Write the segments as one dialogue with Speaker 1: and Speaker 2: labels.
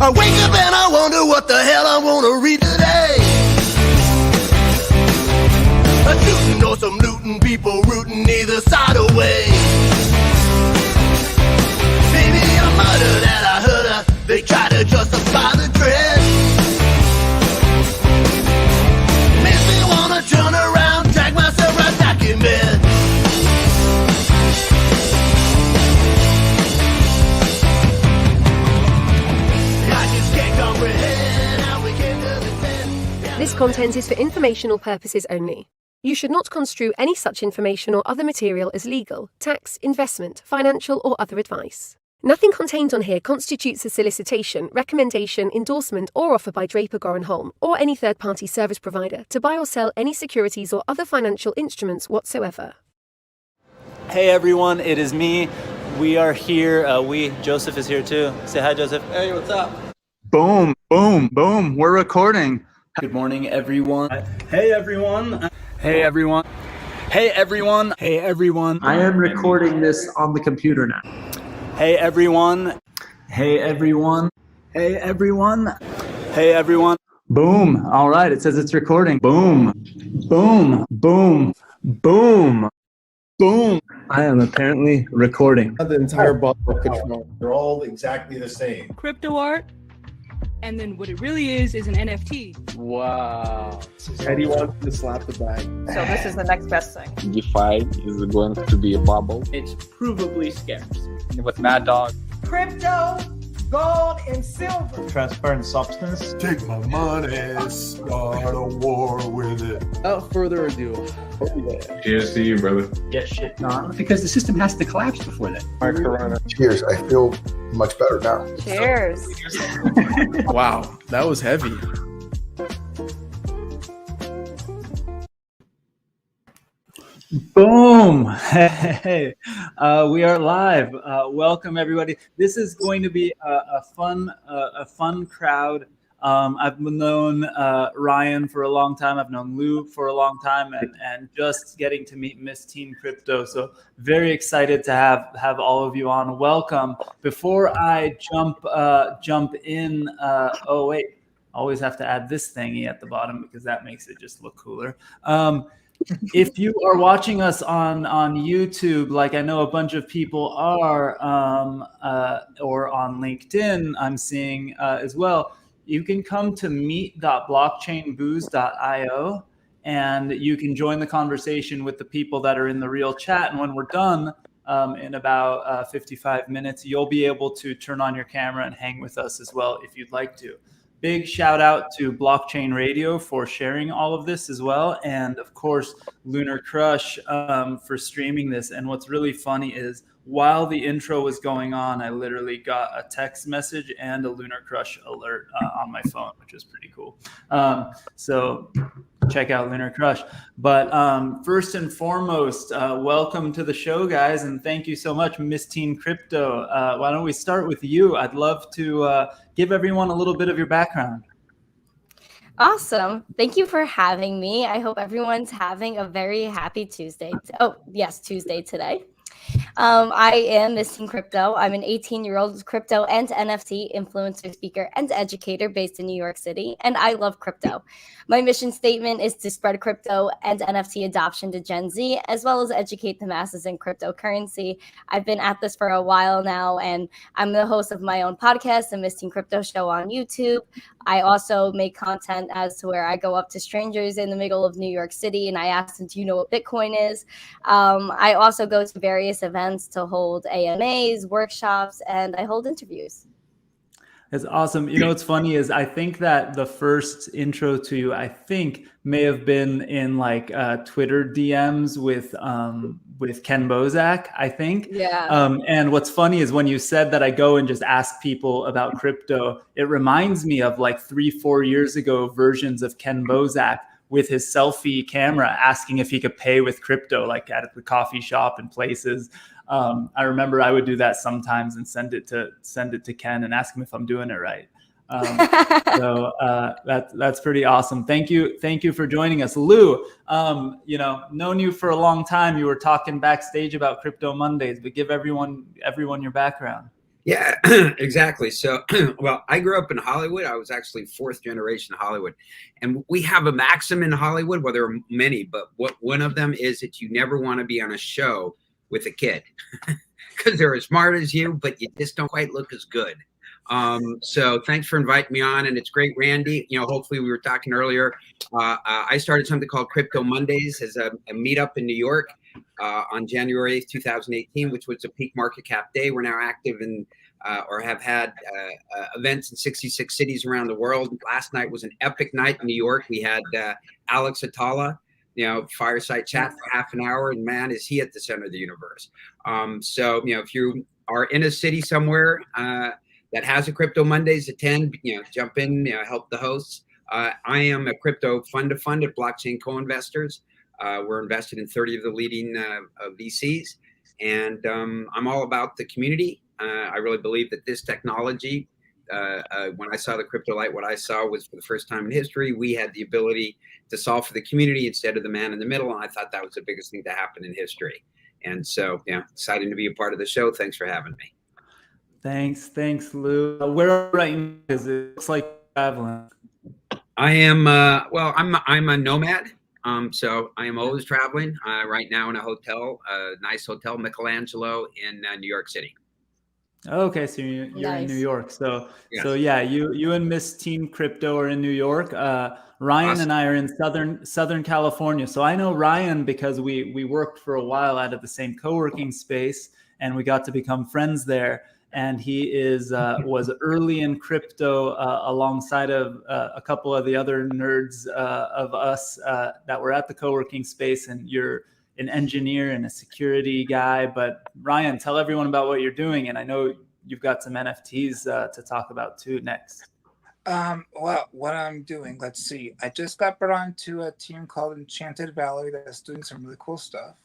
Speaker 1: I wake up and I wonder what the hell I wanna read today. A shooting or some looting, people rooting either side away. Maybe a murder that I heard of, they try to justify the dread. Makes me wanna turn around, drag myself right back in bed.
Speaker 2: This content is for informational purposes only. You should not construe any such information or other material as legal, tax, investment, financial, or other advice. Nothing contained on here constitutes a solicitation, recommendation, endorsement, or offer by Draper Goren Holm or any third-party service provider to buy or sell any securities or other financial instruments whatsoever.
Speaker 3: Hey everyone, it is me. We are here. Joseph is here too. Say hi, Joseph.
Speaker 4: Hey, what's up?
Speaker 5: Boom, boom, boom. We're recording.
Speaker 3: Good morning, everyone.
Speaker 4: Hey, everyone.
Speaker 5: Hey, everyone.
Speaker 3: Hey, everyone.
Speaker 5: Hey, everyone.
Speaker 6: I am recording this on the computer now.
Speaker 3: Hey, everyone.
Speaker 5: Hey, everyone. Hey, everyone.
Speaker 3: Hey, everyone.
Speaker 5: Boom. All right. It says it's recording. Boom, boom, boom, boom, boom. I am apparently recording.
Speaker 4: The entire bottle of control. They're all exactly the same.
Speaker 7: Crypto art, and then what it really is an NFT.
Speaker 4: Wow. Eddie wants to slap the bag.
Speaker 8: So this is the next best thing.
Speaker 9: DeFi is going to be a bubble.
Speaker 10: It's provably scarce.
Speaker 9: With Mad Dog.
Speaker 8: Crypto, gold, and silver.
Speaker 11: Transparent substance.
Speaker 1: Take my money, start a war with it.
Speaker 4: Without further ado.
Speaker 9: Cheers to you, brother.
Speaker 6: Get shit done. Because the system has to collapse before that.
Speaker 9: Corona.
Speaker 1: Cheers, I feel much better now.
Speaker 8: Cheers.
Speaker 4: Wow, that was heavy.
Speaker 5: Boom. Hey, we are live. Welcome, everybody. This is going to be a fun crowd. I've known Ryan for a long time. I've known Lou for a long time, and just getting to meet Miss Teen Crypto. So very excited to have all of you on. Welcome. Before I jump in, oh wait, always have to add this thingy at the bottom because that makes it just look cooler. If you are watching us on YouTube, like I know a bunch of people are, or on LinkedIn, I'm seeing as well. You can come to meet.blockchainbooze.io and you can join the conversation with the people that are in the real chat. And when we're done in about 55 minutes, you'll be able to turn on your camera and hang with us as well if you'd like to. Big shout out to Blockchain Radio for sharing all of this as well. And of course, Lunar Crush for streaming this. And what's really funny is while the intro was going on, I literally got a text message and a Lunar Crush alert on my phone, which is pretty cool. So check out Lunar Crush. But first and foremost, welcome to the show, guys. And thank you so much, Miss Teen Crypto. Why don't we start with you? I'd love to give everyone a little bit of your background.
Speaker 12: Awesome. Thank you for having me. I hope everyone's having a very happy Tuesday. Oh, yes, Tuesday today. I am Miss Teen Crypto. I'm an 18-year-old crypto and NFT influencer, speaker, and educator based in New York City, and I love crypto. My mission statement is to spread crypto and NFT adoption to Gen Z, as well as educate the masses in cryptocurrency. I've been at this for a while now, and I'm the host of my own podcast, the Miss Teen Crypto Show on YouTube. I also make content as to where I go up to strangers in the middle of New York City, and I ask them, do you know what Bitcoin is? I also go to various events to hold AMAs, workshops, and I hold interviews.
Speaker 5: That's awesome. You know, what's funny is I think that the first intro to you, I think may have been in like Twitter DMs with Ken Bozak, I think.
Speaker 12: Yeah.
Speaker 5: And what's funny is when you said that I go and just ask people about crypto, it reminds me of like 3-4 years ago versions of Ken Bozak with his selfie camera asking if he could pay with crypto, like at the coffee shop and places. I remember I would do that sometimes and send it to Ken and ask him if I'm doing it right. So that's pretty awesome. Thank you for joining us, Lou. Known you for a long time. You were talking backstage about Crypto Mondays, but give everyone your background.
Speaker 10: Yeah, exactly. So, well, I grew up in Hollywood. I was actually fourth generation Hollywood. And we have a maxim in Hollywood, well, there are many, but one of them is that you never want to be on a show with a kid because they're as smart as you, but you just don't quite look as good. So thanks for inviting me on, and it's great, Randy. Hopefully we were talking earlier. I started something called Crypto Mondays as a meetup in New York on January 8th, 2018, which was a peak market cap day. We're now active in or have had events in 66 cities around the world. Last night was an epic night in New York. We had Alex Atala, fireside chat for half an hour, and man, is he at the center of the universe. So, if you are in a city somewhere that has a Crypto Mondays, attend, jump in, help the hosts. I am a crypto fund at Blockchain Coinvestors. We're invested in 30 of the leading VCs, and I'm all about the community. I really believe that this technology, when I saw the crypto light, what I saw was for the first time in history, we had the ability to solve for the community instead of the man in the middle. And I thought that was the biggest thing to happen in history. And so, excited to be a part of the show. Thanks for having me.
Speaker 5: Thanks, Lou. Where are you right now? Because it looks like traveling.
Speaker 10: I am. I'm a nomad. So I am always traveling. Right now in a hotel, a nice hotel, Michelangelo in New York City.
Speaker 5: Okay, so you're
Speaker 12: Nice.
Speaker 5: in New York. So
Speaker 10: Yes.
Speaker 5: so yeah, you and Miss Team Crypto are in New York. Ryan
Speaker 10: Awesome.
Speaker 5: and I are in Southern California. So I know Ryan because we worked for a while out of the same co-working space, and we got to become friends there. And he was early in crypto alongside of a couple of the other nerds of us that were at the co-working space. And you're an engineer and a security guy. But Ryan, tell everyone about what you're doing. And I know you've got some NFTs to talk about too next.
Speaker 11: Well, what I'm doing, let's see. I just got brought on to a team called Enchanted Valley that's doing some really cool stuff.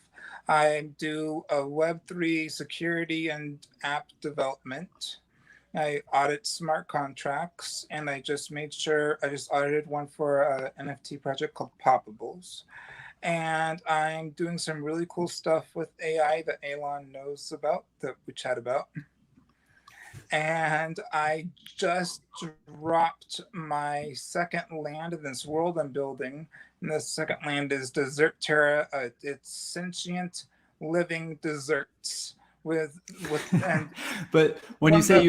Speaker 11: I do a Web3 security and app development. I audit smart contracts, and I just audited one for an NFT project called Poppables. And I'm doing some really cool stuff with AI that Alon knows about, that we chat about. And I just dropped my second land in this world I'm building. And the second land is Desert Terra. It's sentient living deserts with and
Speaker 5: But when you say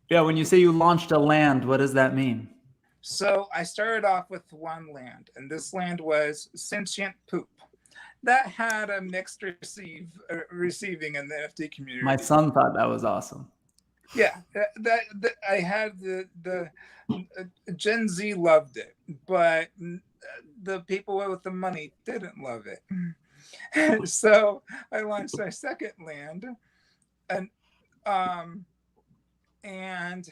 Speaker 5: when you say you launched a land, what does that mean?
Speaker 11: So I started off with one land, and this land was sentient poop. That had a mixed receiving in the NFT community.
Speaker 5: My son thought that was awesome.
Speaker 11: Yeah, that I had the Gen Z loved it, but the people with the money didn't love it. So I launched my second land, and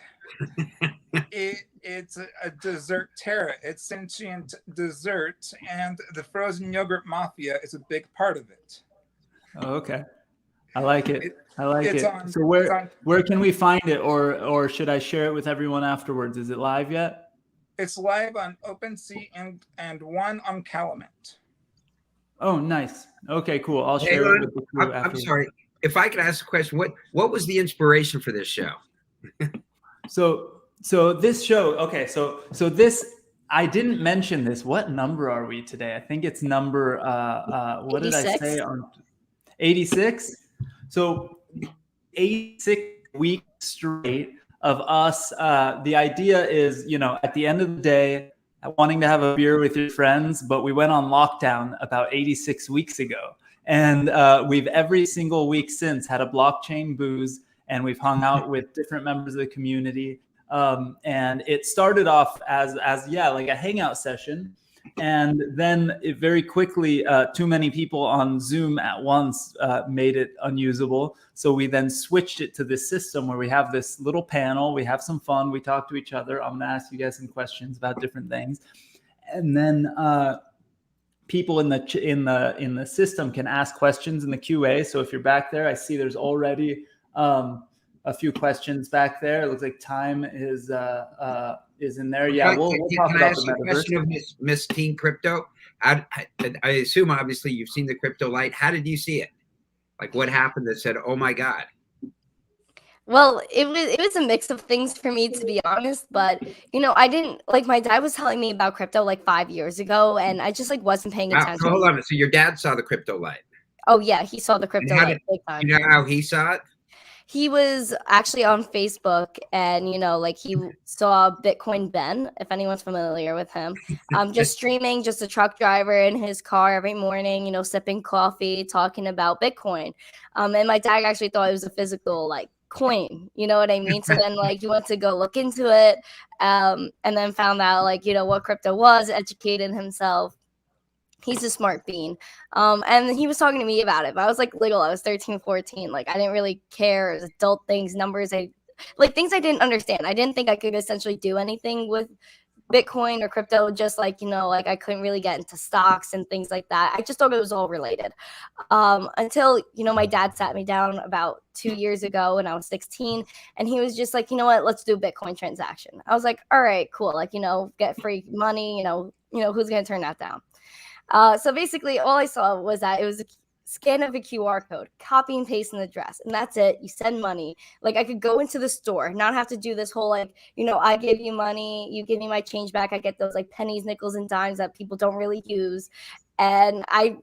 Speaker 11: it's a desert terra. It's sentient desert, and the frozen yogurt mafia is a big part of it.
Speaker 5: Oh, okay. I like it. So
Speaker 11: on,
Speaker 5: where can we find it, or should I share it with everyone afterwards? Is it live yet?
Speaker 11: It's live on OpenSea and one on Calumet.
Speaker 5: Oh, nice. Okay, cool. I'll share it with the crew afterwards.
Speaker 10: I'm sorry. If I could ask a question, what was the inspiration for this show?
Speaker 5: So this show, okay, so this, I didn't mention this. What number are we today? I think it's number, what 86? Did I say? On 86? So 86 weeks straight of us. The idea is, at the end of the day, wanting to have a beer with your friends, but we went on lockdown about 86 weeks ago. And we've every single week since had a blockchain booze, and we've hung out with different members of the community. And it started off as like a hangout session. And then it very quickly, too many people on Zoom at once made it unusable. So we then switched it to this system where we have this little panel, we have some fun, we talk to each other. I'm gonna ask you guys some questions about different things. And then people in the system can ask questions in the QA. So if you're back there, I see there's already a few questions back there. It looks like time is in there. Yeah, we'll talk about the metaverse.
Speaker 10: Question of Miss Team Crypto. I assume obviously you've seen the crypto light. How did you see it? Like what happened that said, "Oh my God"?
Speaker 12: Well, it was a mix of things for me, to be honest. But I didn't like, my dad was telling me about crypto like 5 years ago, and I just like wasn't paying
Speaker 10: Wow. So
Speaker 12: attention.
Speaker 10: hold on. So your dad saw the crypto light.
Speaker 12: Oh yeah, he saw the
Speaker 10: And
Speaker 12: crypto
Speaker 10: how
Speaker 12: like
Speaker 10: did
Speaker 12: big
Speaker 10: you
Speaker 12: time.
Speaker 10: know how he saw it?
Speaker 12: He was actually on Facebook, and like he saw Bitcoin Ben, if anyone's familiar with him, just streaming, just a truck driver in his car every morning, sipping coffee, talking about Bitcoin. And my dad actually thought it was a physical like coin, you know what I mean? So then like he went to go look into it, and then found out like what crypto was, educated himself. He's a smart bean. And he was talking to me about it, but I was like little. I was 13, 14. Like I didn't really care. It was adult things, numbers. Things I didn't understand. I didn't think I could essentially do anything with Bitcoin or crypto, just like, like I couldn't really get into stocks and things like that. I just thought it was all related. Until, my dad sat me down about 2 years ago when I was 16, and he was just like, you know what, let's do a Bitcoin transaction. I was like, all right, cool. Like, get free money, who's going to turn that down? So basically, all I saw was that it was a scan of a QR code, copy and paste an address, and that's it. You send money. Like I could go into the store, not have to do this whole like, I give you money, you give me my change back. I get those like pennies, nickels, and dimes that people don't really use. And I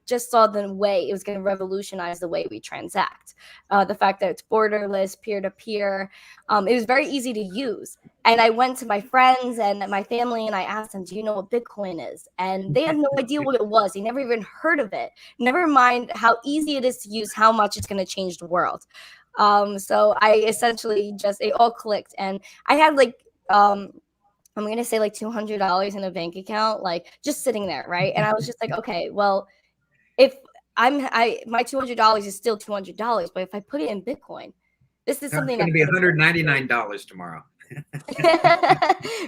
Speaker 12: just saw the way it was going to revolutionize the way we transact. The fact that it's borderless, peer-to-peer. It was very easy to use. And I went to my friends and my family and I asked them, do you know what Bitcoin is? And they had no idea what it was. They never even heard of it. Never mind how easy it is to use, how much it's going to change the world. So I essentially it all clicked. And I had like, I'm going to say like $200 in a bank account, like just sitting there. Right. And I was just like, okay, well, if my $200 is still $200, but if I put it in Bitcoin, this is something
Speaker 10: that's going to be $199 tomorrow.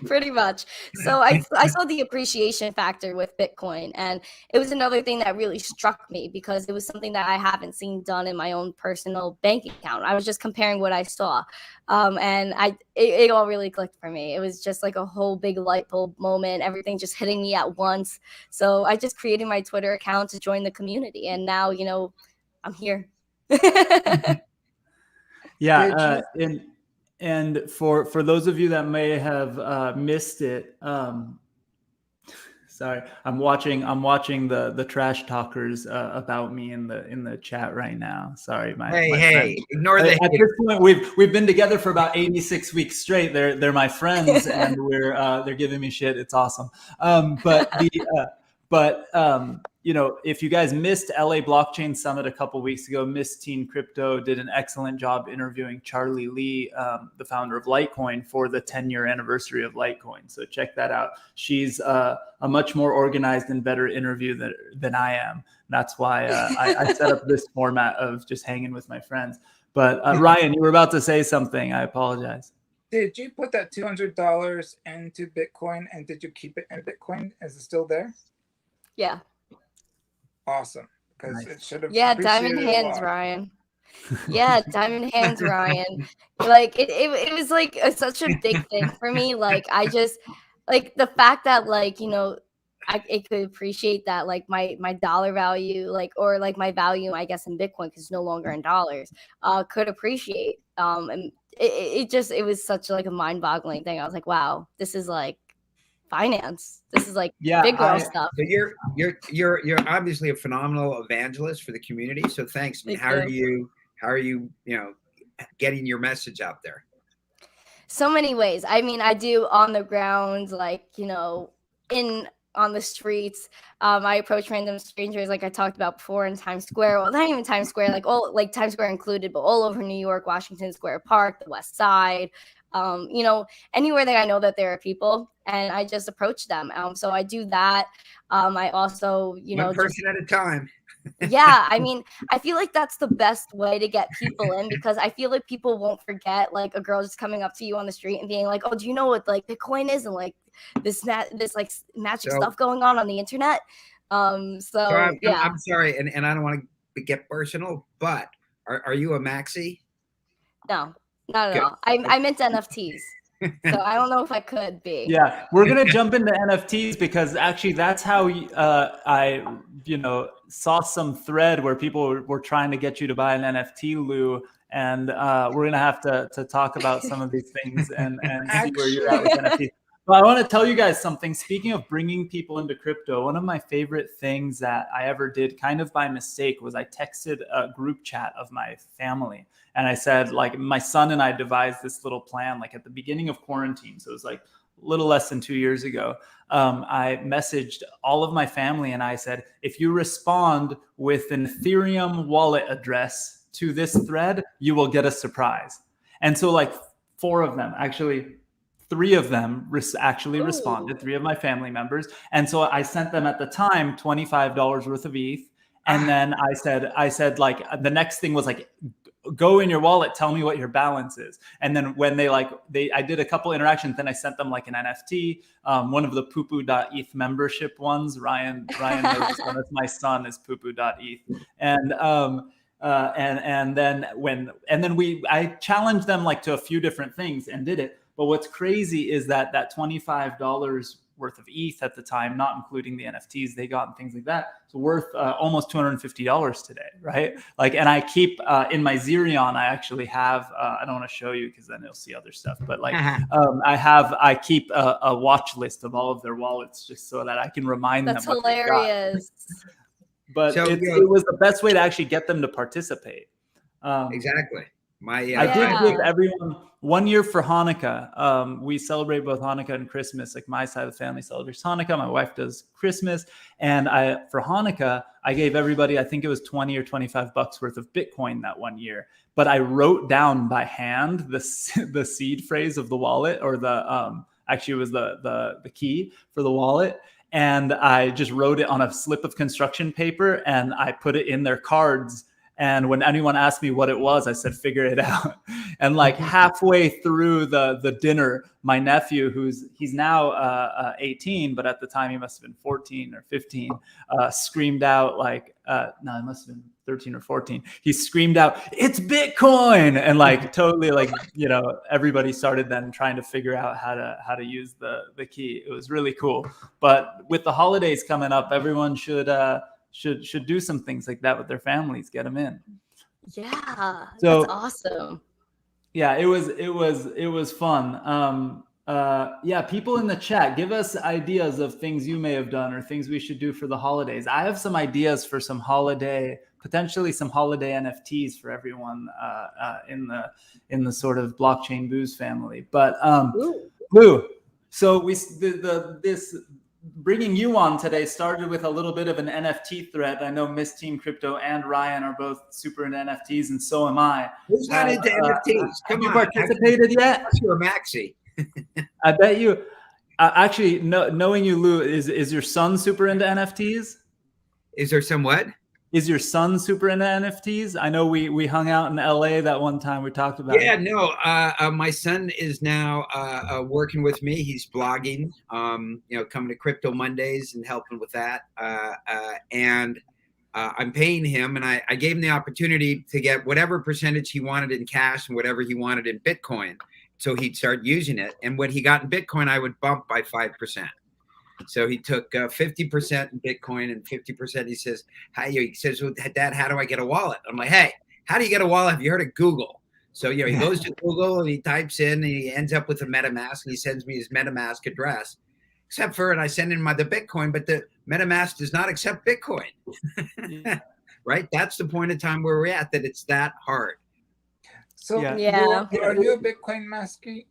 Speaker 12: Pretty much. So I saw the appreciation factor with Bitcoin, and it was another thing that really struck me because it was something that I haven't seen done in my own personal bank account. I was just comparing what I saw, and it all really clicked for me. It was just like a whole big light bulb moment, everything just hitting me at once. So I just created my Twitter account to join the community, and now I'm here.
Speaker 5: Yeah, and for those of you that may have missed it, sorry, I'm watching the trash talkers about me in the chat right now. Sorry, my friends.
Speaker 10: Ignore the
Speaker 5: At this point, we've been together for about 86 weeks straight. They're my friends, and they're giving me shit. It's awesome. If you guys missed LA Blockchain Summit a couple weeks ago, Miss Teen Crypto did an excellent job interviewing Charlie Lee, the founder of Litecoin, for the 10-year anniversary of Litecoin. So check that out. She's a much more organized and better interview than I am. That's why I set up this format of just hanging with my friends. But Ryan, you were about to say something. I apologize.
Speaker 11: Did you put that $200 into Bitcoin, and did you keep it in Bitcoin? Is it still there?
Speaker 12: Yeah.
Speaker 11: Awesome. Because it should have.
Speaker 12: Yeah, diamond hands, Ryan. Yeah, diamond hands, Ryan. Like it was like such a big thing for me. Like I just like the fact that like it could appreciate that like my dollar value or my value, I guess, in Bitcoin, because it's no longer in dollars, could appreciate. And it was such like a mind-boggling thing. I was like, wow, this is like finance. This is like big girl stuff.
Speaker 10: So you're obviously a phenomenal evangelist for the community. So thanks. How are you getting your message out there?
Speaker 12: So many ways. I mean, I do on the ground, like on the streets. I approach random strangers, like I talked about before, in Times Square. Well, not even Times Square, like Times Square included, but all over New York, Washington Square Park, the West Side. Anywhere that I know that there are people, and I just approach them. So I do that. I also,
Speaker 10: one person at a time.
Speaker 12: Yeah, I mean, I feel like that's the best way to get people in, because I feel like people won't forget like a girl just coming up to you on the street and being like, "Oh, do you know what like Bitcoin is?" and like this like magic stuff going on the internet. I'm sorry,
Speaker 10: and I don't want to get personal, but are you a maxi?
Speaker 12: No, not at all. I'm into NFTs. So I don't know if I could be.
Speaker 5: Yeah, we're gonna jump into NFTs, because actually that's how I saw some thread where people were trying to get you to buy an NFT, Lou, and we're gonna have to talk about some of these things and see where you're at with NFTs. But I want to tell you guys something. Speaking of bringing people into crypto, one of my favorite things that I ever did kind of by mistake was I texted a group chat of my family. And I said, like, my son and I devised this little plan, like at the beginning of quarantine. So it was like a little less than 2 years ago. I messaged all of my family and I said, if you respond with an Ethereum wallet address to this thread, you will get a surprise. And so like 4 of them, actually 3 of them actually responded, 3 of my family members. And so I sent them at the time $25 worth of ETH. And then I said like the next thing was like, go in your wallet, tell me what your balance is. And then when I did a couple interactions, then I sent them like an NFT, one of the poopoo.eth membership ones. Ryan knows this one. That's my son, is poopoo.eth. And then I challenged them like to a few different things and did it. But what's crazy is that $25 worth of ETH at the time, not including the NFTs they got and things like that, it's worth almost $250 today, right? Like, and I keep in my Zerion, I actually have, I don't want to show you because then you'll see other stuff, but like I keep a watch list of all of their wallets just so that I can remind them. That's
Speaker 12: hilarious.
Speaker 5: But it was the best way to actually get them to participate.
Speaker 10: Exactly.
Speaker 5: I did give everyone 1 year for Hanukkah. We celebrate both Hanukkah and Christmas. Like my side of the family celebrates Hanukkah. My wife does Christmas. And for Hanukkah, I gave everybody, I think it was 20 or 25 bucks worth of Bitcoin that 1 year. But I wrote down by hand the seed phrase of the wallet, or actually it was the key for the wallet. And I just wrote it on a slip of construction paper and I put it in their cards. And when anyone asked me what it was, I said, figure it out. And like halfway through the dinner, my nephew, he's now 18, but at the time he must have been 14 or 15, screamed out like, no, it must have been 13 or 14. He screamed out, it's Bitcoin. And like totally like, everybody started then trying to figure out how to use the key. It was really cool. But with the holidays coming up, everyone should do some things like that with their families, get them in.
Speaker 12: Yeah,
Speaker 5: so
Speaker 12: that's awesome.
Speaker 5: Yeah, it was fun. People in the chat, give us ideas of things you may have done or things we should do for the holidays. I have some ideas for potentially some holiday NFTs for everyone in the sort of blockchain booze family. But Lou, so this bringing you on today started with a little bit of an NFT thread. I know Miss Team Crypto and Ryan are both super into NFTs, and so am I.
Speaker 10: Who's not into NFTs?
Speaker 5: Have you participated yet?
Speaker 10: You're a maxi.
Speaker 5: I bet you. Actually, knowing you, Lou, is your son super into NFTs?
Speaker 10: Is there some what?
Speaker 5: Is your son super into NFTs? I know we hung out in LA that one time. We talked about
Speaker 10: it. No, my son is now working with me. He's blogging, coming to Crypto Mondays and helping with that. And I'm paying him, and I gave him the opportunity to get whatever percentage he wanted in cash and whatever he wanted in Bitcoin. So he'd start using it. And what he got in Bitcoin, I would bump by 5%. So he took 50% in Bitcoin and 50%. He says, well, Dad, how do I get a wallet? I'm like, hey, how do you get a wallet? Have you heard of Google? So, he goes to Google and he types in and he ends up with a MetaMask, and he sends me his MetaMask address, except for, and I send him the Bitcoin, but the MetaMask does not accept Bitcoin. Right? That's the point of time where we're at, that it's that hard.
Speaker 11: So are you a Bitcoin maxi?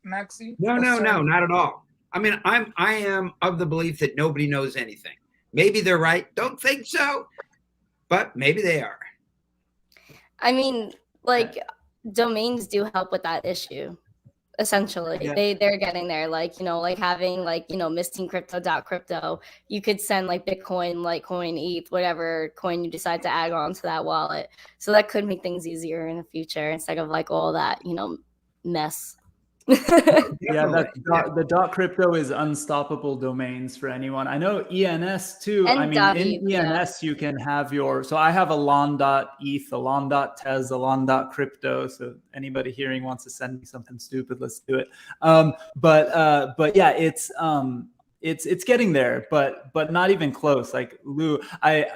Speaker 10: No, not at all. I mean, I am of the belief that nobody knows anything. Maybe they're right. Don't think so, but maybe they are.
Speaker 12: I mean, like, domains do help with that issue. Essentially, they're getting there. Like, having missteamcrypto.crypto, you could send like Bitcoin, Litecoin, ETH, whatever coin you decide to add on to that wallet. So that could make things easier in the future instead of like all that, mess.
Speaker 5: The .crypto is unstoppable domains for anyone. I know ENS too.
Speaker 12: And
Speaker 5: in ENS you can have so I have Alon.eth, Alon.tez, Alon.crypto. So anybody hearing wants to send me something stupid, let's do it. But it's it's getting there, but not even close. Like Lou, I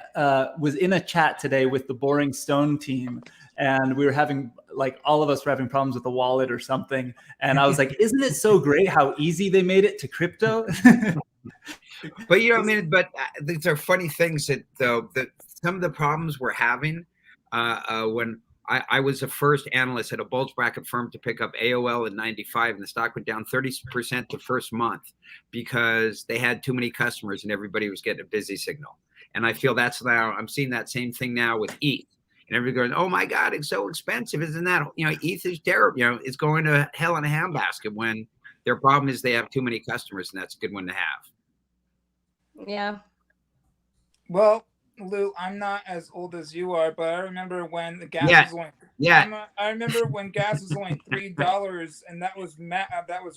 Speaker 5: was in a chat today with the Boring Stone team, and we were having, like, all of us were having problems with the wallet or something. And I was like, isn't it so great how easy they made it to crypto?
Speaker 10: But I mean, but these are funny things that some of the problems we're having when I was the first analyst at a bulge bracket firm to pick up AOL in '95, and the stock went down 30% the first month because they had too many customers and everybody was getting a busy signal. And I feel that's now, I'm seeing that same thing now with ETH. And everybody goes, oh my God, it's so expensive. Isn't that, ETH is terrible. It's going to hell in a handbasket, when their problem is they have too many customers, and that's a good one to have.
Speaker 12: Yeah.
Speaker 11: Well, Lou, I'm not as old as you are, but I remember when the gas was only I remember when gas was only $3, and that was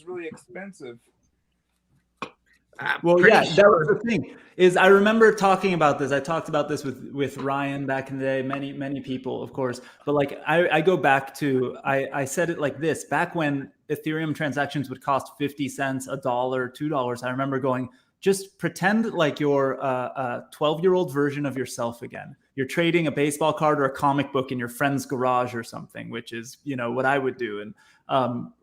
Speaker 11: really expensive.
Speaker 5: Well, yeah, that was the thing. Is I remember talking about this. I talked about this with Ryan back in the day. Many people, of course. But like I go back to, I said it like this: back when Ethereum transactions would cost 50 cents, $1, $2. I remember going, just pretend like you're a 12-year-old version of yourself again. You're trading a baseball card or a comic book in your friend's garage or something, which is, what I would do. And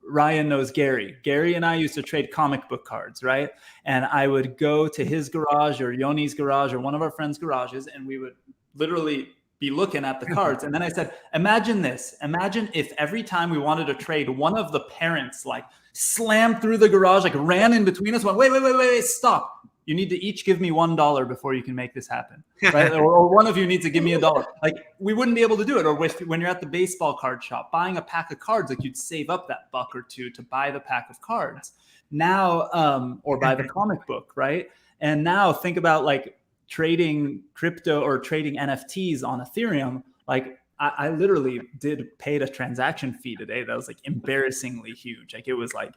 Speaker 5: Ryan knows Gary. Gary and I used to trade comic book cards, right? And I would go to his garage or Yoni's garage or one of our friends' garages, and we would literally be looking at the cards. And then I said, imagine this. Imagine if every time we wanted to trade, one of the parents like slammed through the garage, like ran in between us, went, wait, stop. You need to each give me $1 before you can make this happen, right? or one of you needs to give me $1. Like, we wouldn't be able to do it. Or when you're at the baseball card shop buying a pack of cards, like, you'd save up that $1 or $2 to buy the pack of cards. Now, or buy the comic book, right? And now think about like trading crypto or trading NFTs on Ethereum. Like, I literally paid a transaction fee today that was like embarrassingly huge. Like, it was like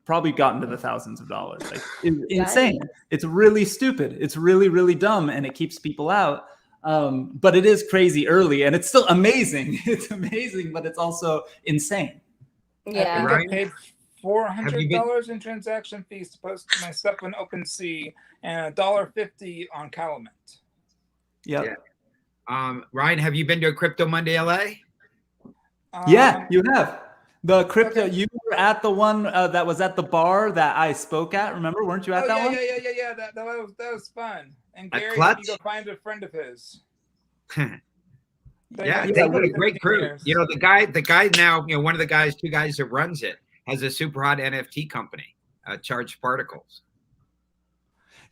Speaker 5: probably got into the thousands of dollars. Like, insane. It's really stupid. It's really, really dumb, and it keeps people out. But it is crazy early, and it's still amazing. It's amazing, but it's also insane.
Speaker 12: Yeah.
Speaker 11: I paid $400 in transaction fees to post my stuff on OpenSea, and $1.50 on Calumet.
Speaker 5: Yeah.
Speaker 10: Ryan, have you been to a Crypto Monday LA?
Speaker 5: Yeah, you have. The crypto, you were at the one that was at the bar that I spoke at. Remember, weren't you at that one?
Speaker 11: Yeah. That was fun. And Gary, you go find a friend of his.
Speaker 10: They got a great crew. The guy now, one of the two guys that runs it has a super hot NFT company, Charged Particles.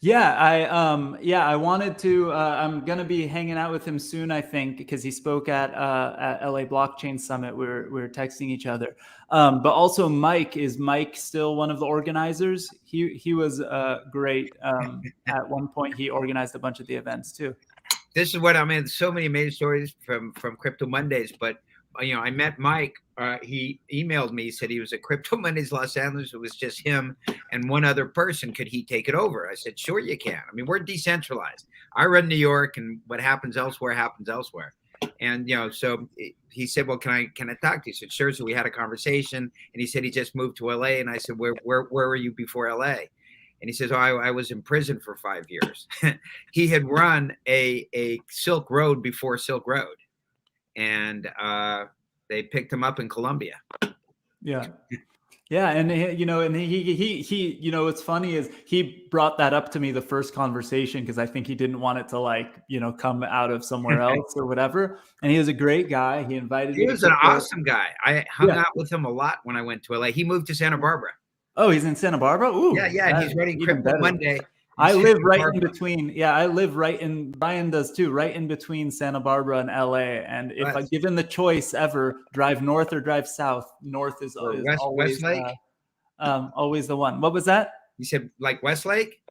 Speaker 5: Yeah, I wanted to. I'm gonna be hanging out with him soon, I think, because he spoke at LA Blockchain Summit. We were texting each other. But also, Mike still one of the organizers? He was great. At one point, he organized a bunch of the events too.
Speaker 10: This is what I mean. So many amazing stories from Crypto Mondays, but I met Mike. He emailed me, said he was at Crypto Mondays Los Angeles. It was just him and one other person. Could he take it over? I said, sure you can. I mean, we're decentralized. I run New York, and what happens elsewhere happens elsewhere. And so he said, well, can I talk to you? I said, sure. So we had a conversation, and he said he just moved to LA. And I said, where were you before LA? And he says, oh, I was in prison for 5 years. He had run a Silk Road before Silk Road. And they picked him up in Colombia. Yeah.
Speaker 5: Yeah. And he what's funny is he brought that up to me the first conversation, because I think he didn't want it to come out of somewhere else or whatever. And he was a great guy. He invited me.
Speaker 10: He was an awesome guy. I hung out with him a lot when I went to LA. He moved to Santa Barbara.
Speaker 5: Oh, he's in Santa Barbara? Ooh.
Speaker 10: Yeah. And he's running Crypto Monday.
Speaker 5: I live right in between. Yeah, I live right in. Ryan does too. Right in between Santa Barbara and LA. And if I given the choice ever, drive north or drive south, north is always
Speaker 10: Westlake.
Speaker 5: Always the one. What was that?
Speaker 10: You said like Westlake?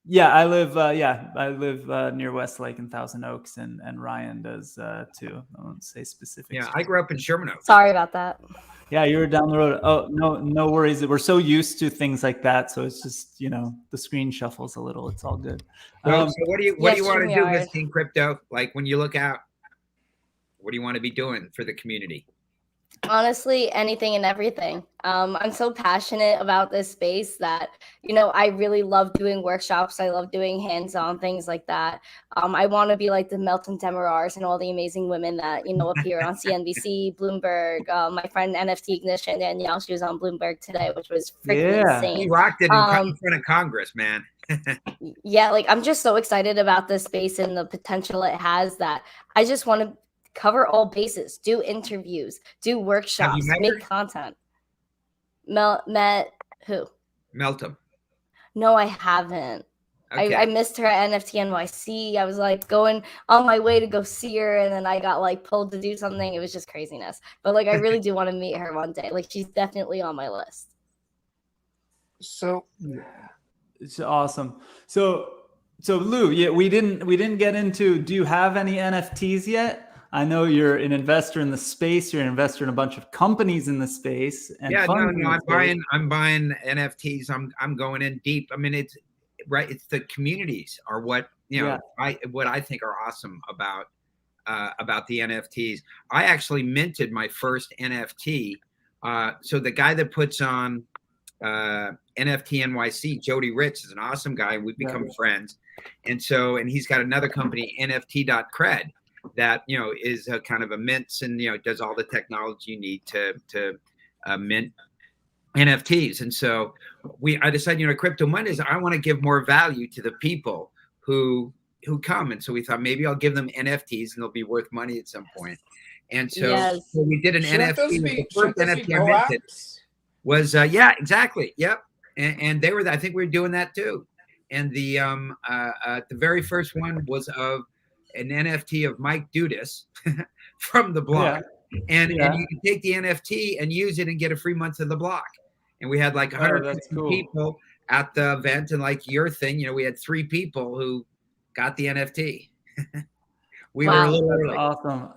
Speaker 5: Yeah, I live. Near Westlake and Thousand Oaks, and Ryan does too. I won't say specifics.
Speaker 10: Yeah, I grew up in Sherman Oaks.
Speaker 12: Sorry about that.
Speaker 5: Yeah, you were down the road. Oh, no worries. We're so used to things like that, so it's just the screen shuffles a little. It's all good.
Speaker 10: So what do you want to do with Team Crypto? Like when you look out, what do you want to be doing for the community?
Speaker 12: Honestly, anything and everything. I'm so passionate about this space that, I really love doing workshops. I love doing hands-on things like that. I want to be like the Melton Demirars and all the amazing women that, appear on CNBC, Bloomberg. My friend NFT Ignition, Danielle, she was on Bloomberg today, which was freaking insane.
Speaker 10: He rocked it in front of Congress, man.
Speaker 12: Yeah, like I'm just so excited about this space and the potential it has that I just want to cover all bases, do interviews, do workshops, make content. Met who?
Speaker 10: Melton.
Speaker 12: No, I haven't.
Speaker 10: Okay.
Speaker 12: I missed her at NFT NYC. I was like going on my way to go see her, and then I got like pulled to do something. It was just craziness. But like I really do want to meet her one day. Like she's definitely on my list.
Speaker 11: So
Speaker 5: it's awesome. So Lou, yeah, we didn't get into, do you have any NFTs yet? I know you're an investor in the space. You're an investor in a bunch of companies in the space. And
Speaker 10: yeah, no, I'm buying NFTs. I'm going in deep. I mean, it's right. It's the communities are what what I think are awesome about the NFTs. I actually minted my first NFT. So the guy that puts on NFT NYC, Jody Rich, is an awesome guy. We've become friends, and he's got another company, NFT.cred. That is a kind of a mints and does all the technology you need to mint NFTs. And so I decided Crypto Mondays, I want to give more value to the people who come, and so we thought maybe I'll give them NFTs and they'll be worth money at some point. And so we did an NFT. The first NFT I minted was exactly, yep. And they were, I think we were doing that too. And the very first one was of an NFT of Mike Dudas from the block. And you can take the NFT and use it and get a free month of the block. And we had like 150 people at the event, and like your thing, we had 3 people who got the NFT. We were a little early.
Speaker 5: Awesome.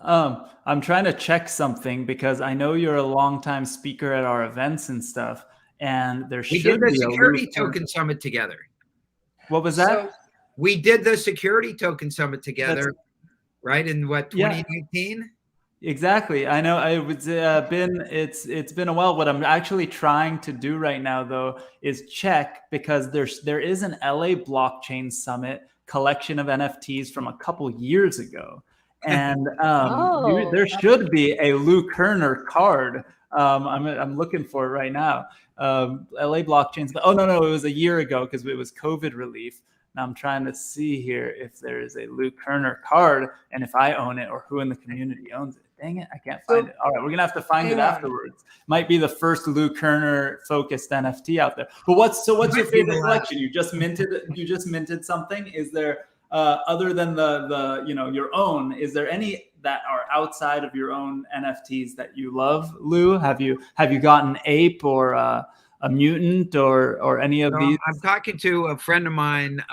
Speaker 5: I'm trying to check something because I know you're a longtime speaker at our events and stuff, and we did the
Speaker 10: security token summit together.
Speaker 5: What was that?
Speaker 10: So, we did the security token summit together, right? In 2019?
Speaker 5: Exactly. I know it's been a while. What I'm actually trying to do right now though is check, because there is an LA blockchain summit collection of NFTs from a couple years ago. And there should be a Lou Kerner card. I'm looking for it right now. LA blockchains, but no, it was a year ago because it was COVID relief. Now I'm trying to see here if there is a Lou Kerner card and if I own it or who in the community owns it. Dang it, I can't find it. All right, we're gonna have to find it afterwards. Might be the first Lou Kerner focused NFT out there. But what's your favorite collection? You just minted something. Is there other than the your own? Is there any that are outside of your own NFTs that you love, Lou? Have you gotten Ape or a mutant or any of these?
Speaker 10: I'm talking to a friend of mine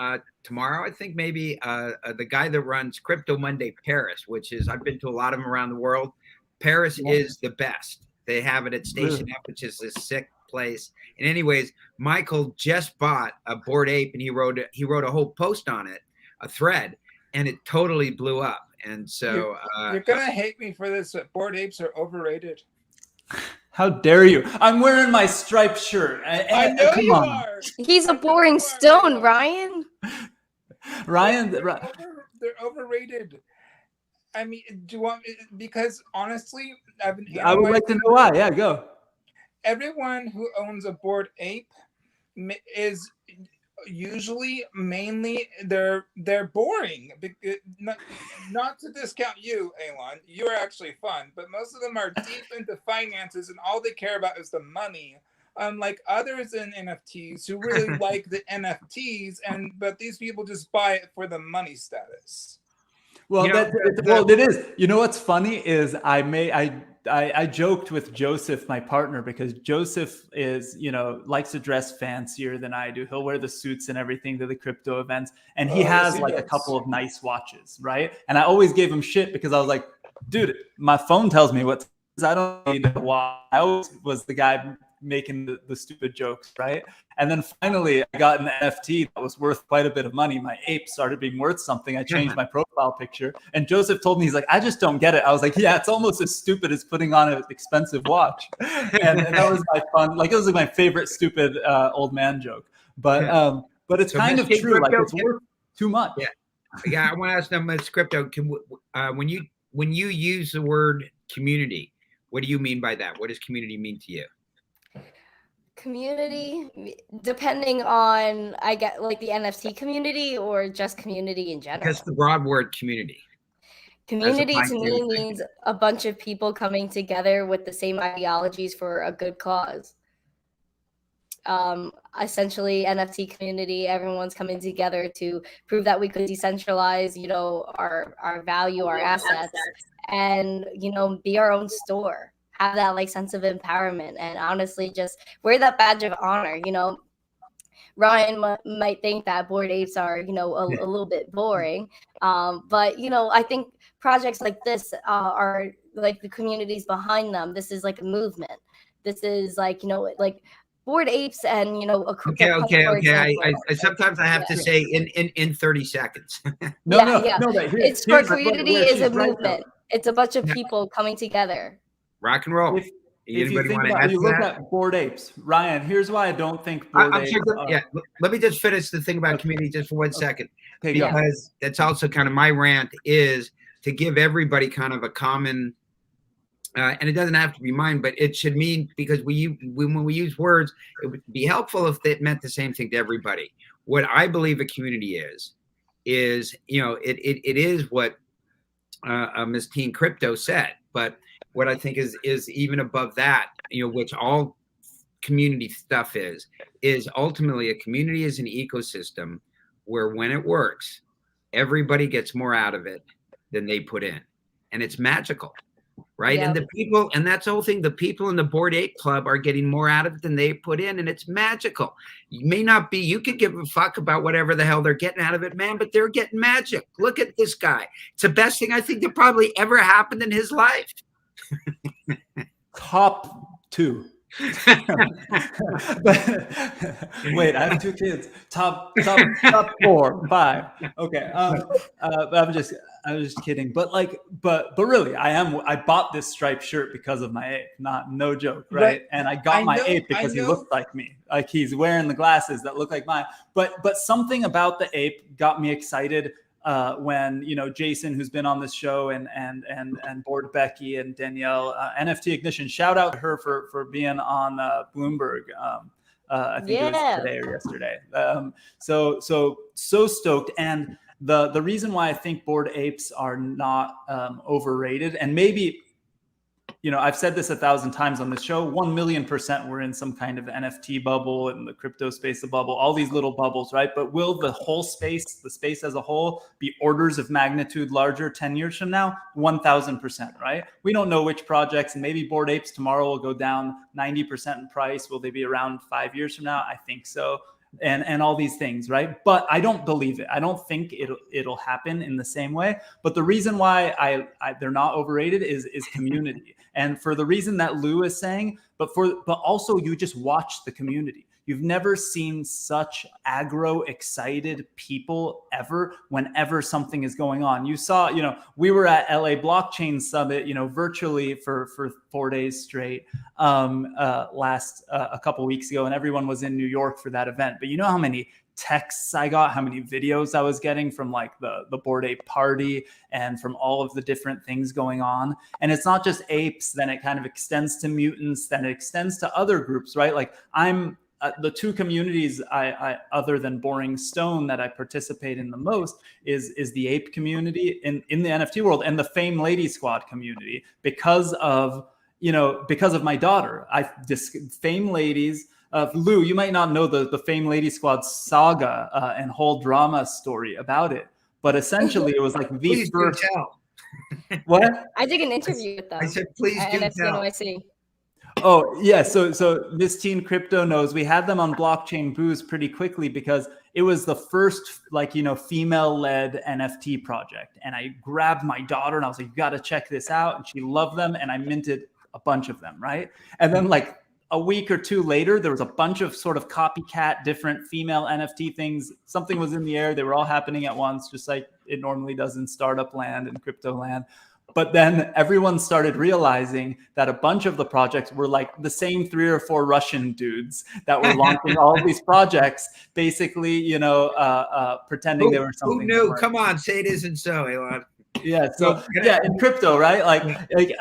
Speaker 10: tomorrow. I think maybe the guy that runs Crypto Monday Paris, which is, I've been to a lot of them around the world. Paris is the best. They have it at Station F, which is a sick place. And anyways, Michael just bought a Bored Ape, and he wrote a whole post on it, a thread, and it totally blew up. And so
Speaker 11: you're gonna hate me for this, but Bored Apes are overrated.
Speaker 5: How dare you? I'm wearing my striped shirt.
Speaker 11: I know you are.
Speaker 12: He's a boring stone, Ryan.
Speaker 11: They're overrated. I mean, do you want? Because honestly,
Speaker 5: I would like to know why. Yeah, go.
Speaker 11: Everyone who owns a Bored Ape is usually mainly they're boring. Not to discount you, Alon, you're actually fun, but most of them are deep into finances and all they care about is the money, unlike others in NFTs who really like the NFTs, but these people just buy it for the money status.
Speaker 5: Well, it is. You know what's funny is I joked with Joseph, my partner, because Joseph is, likes to dress fancier than I do. He'll wear the suits and everything to the crypto events, and he has like a couple of nice watches, right? And I always gave him shit because I was like, dude, my phone tells me what I don't need a watch. I always was the guy making the stupid jokes, right? And then finally I got an NFT that was worth quite a bit of money. My ape started being worth something. I changed my profile picture, and Joseph told me, he's like, I just don't get it. I was like, yeah, it's almost as stupid as putting on an expensive watch. And that was my fun, like it was like my favorite stupid old man joke. But it's
Speaker 10: So
Speaker 5: kind of
Speaker 10: Mr.
Speaker 5: true. Like
Speaker 10: Crypto,
Speaker 5: it's worth too much.
Speaker 10: Yeah, I want to ask them, Ms. Crypto, when you use the word community, what do you mean by that? What does community mean to you?
Speaker 12: Community, depending on, I get like the NFT community or just community in general.
Speaker 10: Just the broad word community.
Speaker 12: Community to me means a bunch of people coming together with the same ideologies for a good cause. Essentially, NFT community, everyone's coming together to prove that we could decentralize, our value, our assets, and, be our own store. Have that like sense of empowerment, and honestly just wear that badge of honor. Ryan might think that Bored Apes are, a little bit boring. But, I think projects like this are like the communities behind them. This is like a movement. This is like, like Bored Apes and,
Speaker 10: Okay. I sometimes I have to say in 30 seconds.
Speaker 5: No,
Speaker 12: it's for community is a movement. It's a bunch of people coming together.
Speaker 10: Rock and roll.
Speaker 5: If you think about, you look at Bored Apes, Ryan, here's why I don't think Bored Apes.
Speaker 10: Let me just finish the thing about community just for 1 second,
Speaker 5: Okay,
Speaker 10: because that's also kind of my rant, is to give everybody kind of a common, and it doesn't have to be mine, but it should mean, because when we use words, it would be helpful if it meant the same thing to everybody. What I believe a community is it is what Ms. Teen Crypto said, but what I think is even above that, which all community stuff is ultimately a community is an ecosystem where when it works, everybody gets more out of it than they put in. And it's magical, right?
Speaker 12: Yeah.
Speaker 10: And that's the whole thing. The people in the Bored Ape Club are getting more out of it than they put in, and it's magical. You could give a fuck about whatever the hell they're getting out of it, man, but they're getting magic. Look at this guy. It's the best thing I think that probably ever happened in his life.
Speaker 5: Top 2. But wait, I have 2 kids. Top 4, 5. Okay. I'm just kidding. But really, I bought this striped shirt because of my ape. No joke, right? And I got my ape because he looked like me. Like he's wearing the glasses that look like mine. But something about the ape got me excited. When Jason, who's been on this show, and Bored Becky and Danielle, NFT Ignition, shout out to her for being on Bloomberg. I think it was today or yesterday. So stoked. And the reason why I think Bored Apes are not overrated, and maybe I've said this 1,000 times on the show, 1,000,000% we're in some kind of NFT bubble, and the crypto space, a bubble, all these little bubbles, right? But will the whole space, the space as a whole, be orders of magnitude larger 10 years from now? 1,000%, right? We don't know which projects, and maybe Bored Apes tomorrow will go down 90% in price. Will they be around 5 years from now? I think so. And all these things, right? But I don't believe it. I don't think it'll happen in the same way. But the reason why they're not overrated is community. And for the reason that Lou is saying, but also you just watch the community. You've never seen such aggro, excited people ever whenever something is going on. You saw, we were at LA Blockchain Summit, virtually for 4 days straight a couple weeks ago, and everyone was in New York for that event. But you know how many texts I got, how many videos I was getting from like the Bored Ape party and from all of the different things going on. And it's not just apes, then it kind of extends to mutants, then it extends to other groups, right? Like the 2 communities I other than Boring Stone that I participate in the most is the ape community in the NFT world, and the Fame Lady Squad community because of my daughter. Fame Ladies. Lou, you might not know the Fame Lady Squad saga and whole drama story about it, but essentially it was like the
Speaker 10: Please
Speaker 5: first.
Speaker 10: do tell.
Speaker 12: What? I did an interview with them.
Speaker 10: I said, please do tell.
Speaker 12: NYC.
Speaker 5: Oh yeah, so Miss Teen Crypto knows we had them on Blockchain Booze pretty quickly because it was the first female-led NFT project, and I grabbed my daughter and I was like, you got to check this out, and she loved them, and I minted a bunch of them, right? And then a week or two later, there was a bunch of sort of copycat different female NFT things. Something was in the air. They were all happening at once, just like it normally does in startup land and crypto land. But then everyone started realizing that a bunch of the projects were like the same 3 or 4 Russian dudes that were launching all of these projects, basically, you know, pretending they were something.
Speaker 10: Who knew? Come on, say it isn't so, Alon.
Speaker 5: Yeah. So yeah, in crypto, right? Like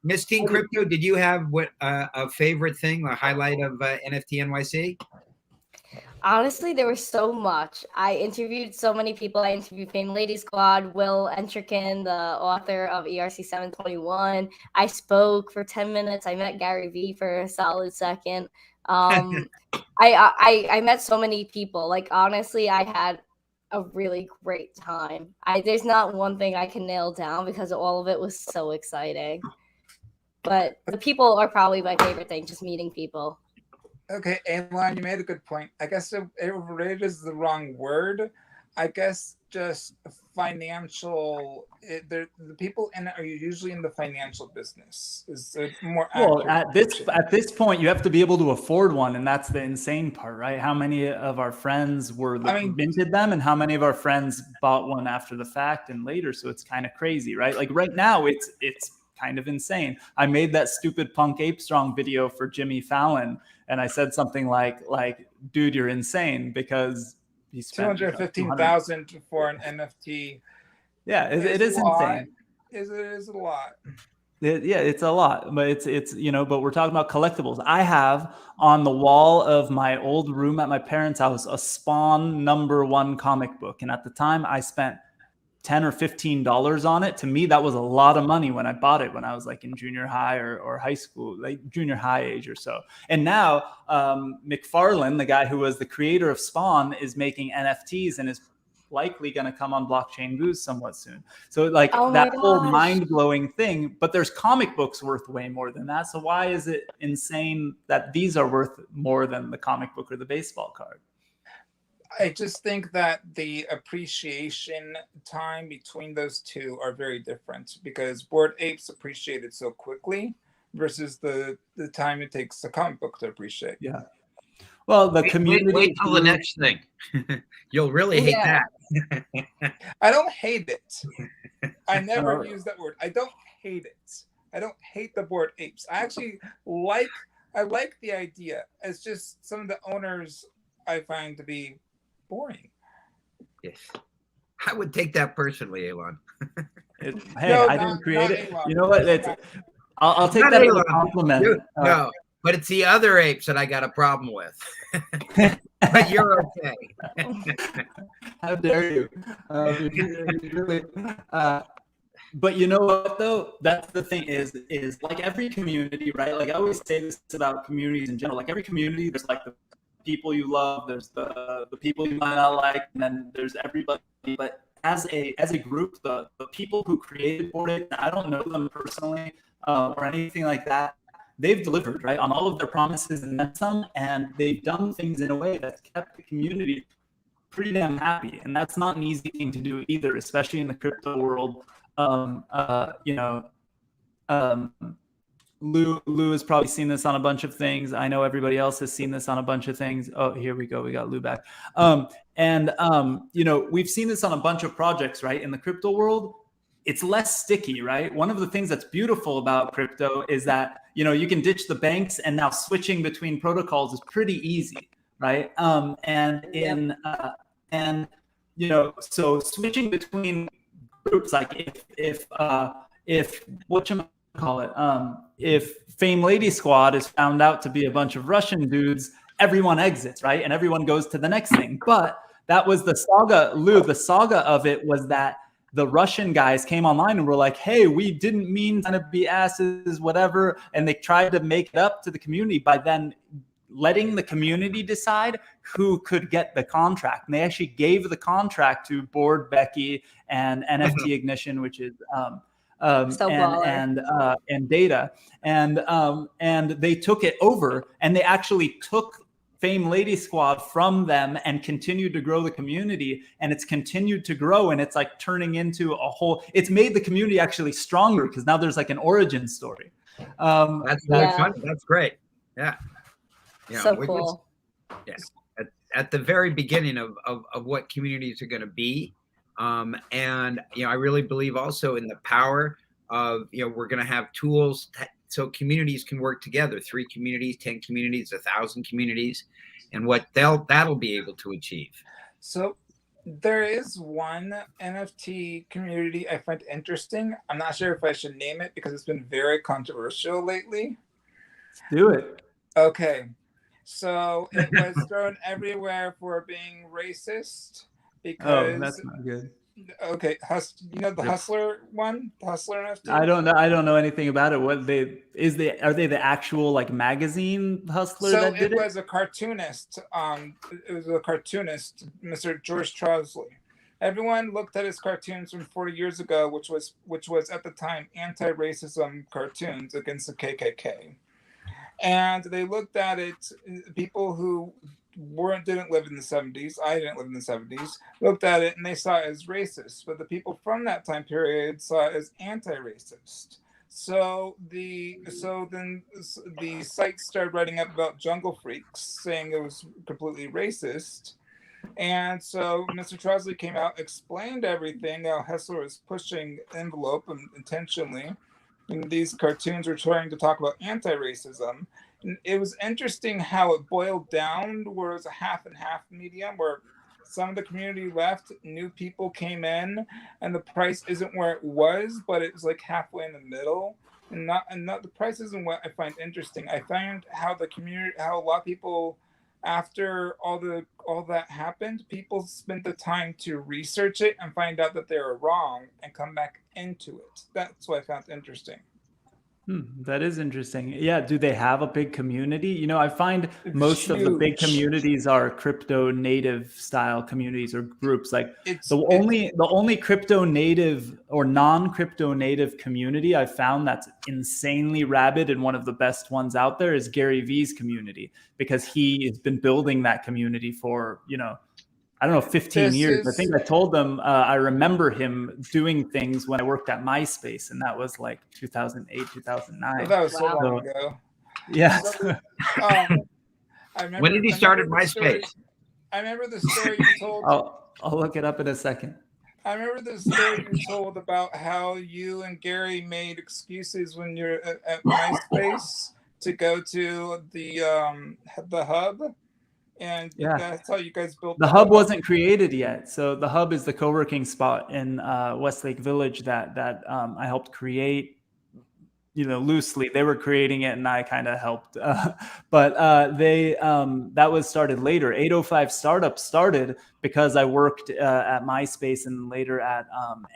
Speaker 10: Miss Teen Crypto, did you have a favorite thing, a highlight of NFT NYC?
Speaker 12: Honestly, there was so much. I interviewed so many people. I interviewed Fame Lady Squad, Will Entrikin, the author of ERC 721. I spoke for 10 minutes. I met Gary Vee for a solid second. I met so many people. Like, honestly, I had a really great time. There's not one thing I can nail down because all of it was so exciting. But the people are probably my favorite thing, just meeting people.
Speaker 11: Okay, Alon, you made a good point. I guess overrated is the wrong word. I guess just financial. The people in it are usually in the financial business. Is more
Speaker 5: well at this point you have to be able to afford one, and that's the insane part, right? How many of our friends minted them, and how many of our friends bought one after the fact and later? So it's kind of crazy, right? Like right now, it's kind of insane. I made that stupid Punk Ape Strong video for Jimmy Fallon, and I said something like, dude, you're insane, because he spent
Speaker 11: 215,000 for an NFT.
Speaker 5: Yeah, it is insane.
Speaker 11: It is a lot.
Speaker 5: Yeah, it's a lot, but it's you know, but we're talking about collectibles. I have on the wall of my old room at my parents' house a Spawn #1 comic book, and at the time I spent $10 or $15 on it. To me, that was a lot of money when I bought it when I was like in junior high or high school, like junior high age or so. And now McFarlane, the guy who was the creator of Spawn, is making NFTs and is likely going to come on Blockchain Boost somewhat soon. So like that whole mind-blowing thing, but there's comic books worth way more than that. So why is it insane that these are worth more than the comic book or the baseball card?
Speaker 11: I just think that the appreciation time between those two are very different, because Bored Apes appreciated so quickly versus the time it takes a comic book to appreciate.
Speaker 5: Yeah. Well, the community.
Speaker 10: Wait till the next thing. You'll really hate that.
Speaker 11: I don't hate it. I never use that word. I don't hate it. I don't hate the Bored Apes. I actually like the idea. It's just some of the owners I find to be boring.
Speaker 10: Yes, I would take that personally, Alon.
Speaker 5: I didn't create it. Elon. You know what? I'll take that as a compliment.
Speaker 10: No, but it's the other apes that I got a problem with. But you're okay.
Speaker 5: How dare you? But you know what though? That's the thing is like every community, right? Like I always say this about communities in general. Like every community, there's like the people you love, there's the people you might not like, and then there's everybody. But as a group, the people who created Bored Ape, I don't know them personally or anything like that, they've delivered, right, on all of their promises and then some, and they've done things in a way that's kept the community pretty damn happy. And that's not an easy thing to do either, especially in the crypto world. Lou has probably seen this on a bunch of things. I know everybody else has seen this on a bunch of things. Oh, here we go. We got Lou back. We've seen this on a bunch of projects, right? In the crypto world, it's less sticky, right? One of the things that's beautiful about crypto is that, you can ditch the banks, and now switching between protocols is pretty easy, right? So switching between groups, like if Fame Lady Squad is found out to be a bunch of Russian dudes, everyone exits, right? And everyone goes to the next thing. But that was the saga, Lou. The saga of it was that the Russian guys came online and were like, hey, we didn't mean to be asses, whatever. And they tried to make it up to the community by then letting the community decide who could get the contract. And they actually gave the contract to Bored Becky and NFT Ignition, which is and Data, and they took it over, and they actually took Fame Lady Squad from them and continued to grow the community, and it's continued to grow, and it's like turning into a whole. It's made the community actually stronger because now there's like an origin story.
Speaker 10: That's really fun. That's great. Yeah. Yeah.
Speaker 12: So
Speaker 10: we
Speaker 12: cool.
Speaker 10: yeah. At the very beginning of what communities are going to be. And, I really believe also in the power of, we're going to have tools so communities can work together, 3 communities, 10 communities, 1,000 communities, and what that'll be able to achieve.
Speaker 11: So there is one NFT community I find interesting. I'm not sure if I should name it because it's been very controversial lately.
Speaker 5: Do it.
Speaker 11: Okay. So it was thrown everywhere for being racist because.
Speaker 5: Oh, that's not good.
Speaker 11: Okay, the Hustler one, the Hustler NFT.
Speaker 5: I don't know anything about it. Are they the actual like magazine Hustler
Speaker 11: So
Speaker 5: that did
Speaker 11: it was a cartoonist. It was a cartoonist, Mr. George Trousley. Everyone looked at his cartoons from 40 years ago, which was at the time anti-racism cartoons against the KKK. And they looked at it, people who didn't live in the 70s, I didn't live in the 70s, looked at it and they saw it as racist. But the people from that time period saw it as anti-racist. So then the sites started writing up about Jungle Freaks, saying it was completely racist. And so Mr. Trousley came out, explained everything, how Hessler was pushing envelope intentionally. And these cartoons were trying to talk about anti-racism. And it was interesting how it boiled down, where it was a half and half medium, where some of the community left, new people came in, and the price isn't where it was, but it was like halfway in the middle. And not the price isn't what I find interesting. I find how a lot of people, after all that happened, people spent the time to research it and find out that they were wrong and come back into it. That's what I found interesting.
Speaker 5: That is interesting. Yeah. Do they have a big community? I find most of the big communities are crypto native style communities or groups. Like the only crypto native or non-crypto native community I found that's insanely rabid and one of the best ones out there is Gary Vee's community, because he has been building that community for, I don't know, 15 years. I think I told them I remember him doing things when I worked at MySpace, and that was like 2008, 2009.
Speaker 11: Well, that was so long ago.
Speaker 5: Yeah.
Speaker 11: So,
Speaker 10: when did he start at MySpace?
Speaker 11: I remember the story you told.
Speaker 5: I'll look it up in a second.
Speaker 11: I remember the story you told about how you and Gary made excuses when you're at MySpace to go to the hub. And that's how you guys built
Speaker 5: the hub. Wasn't created yet. So the hub is the co-working spot in Westlake Village that I helped create, loosely. They were creating it and I kind of helped. But that was started later. 805 Startup started because I worked at MySpace and later at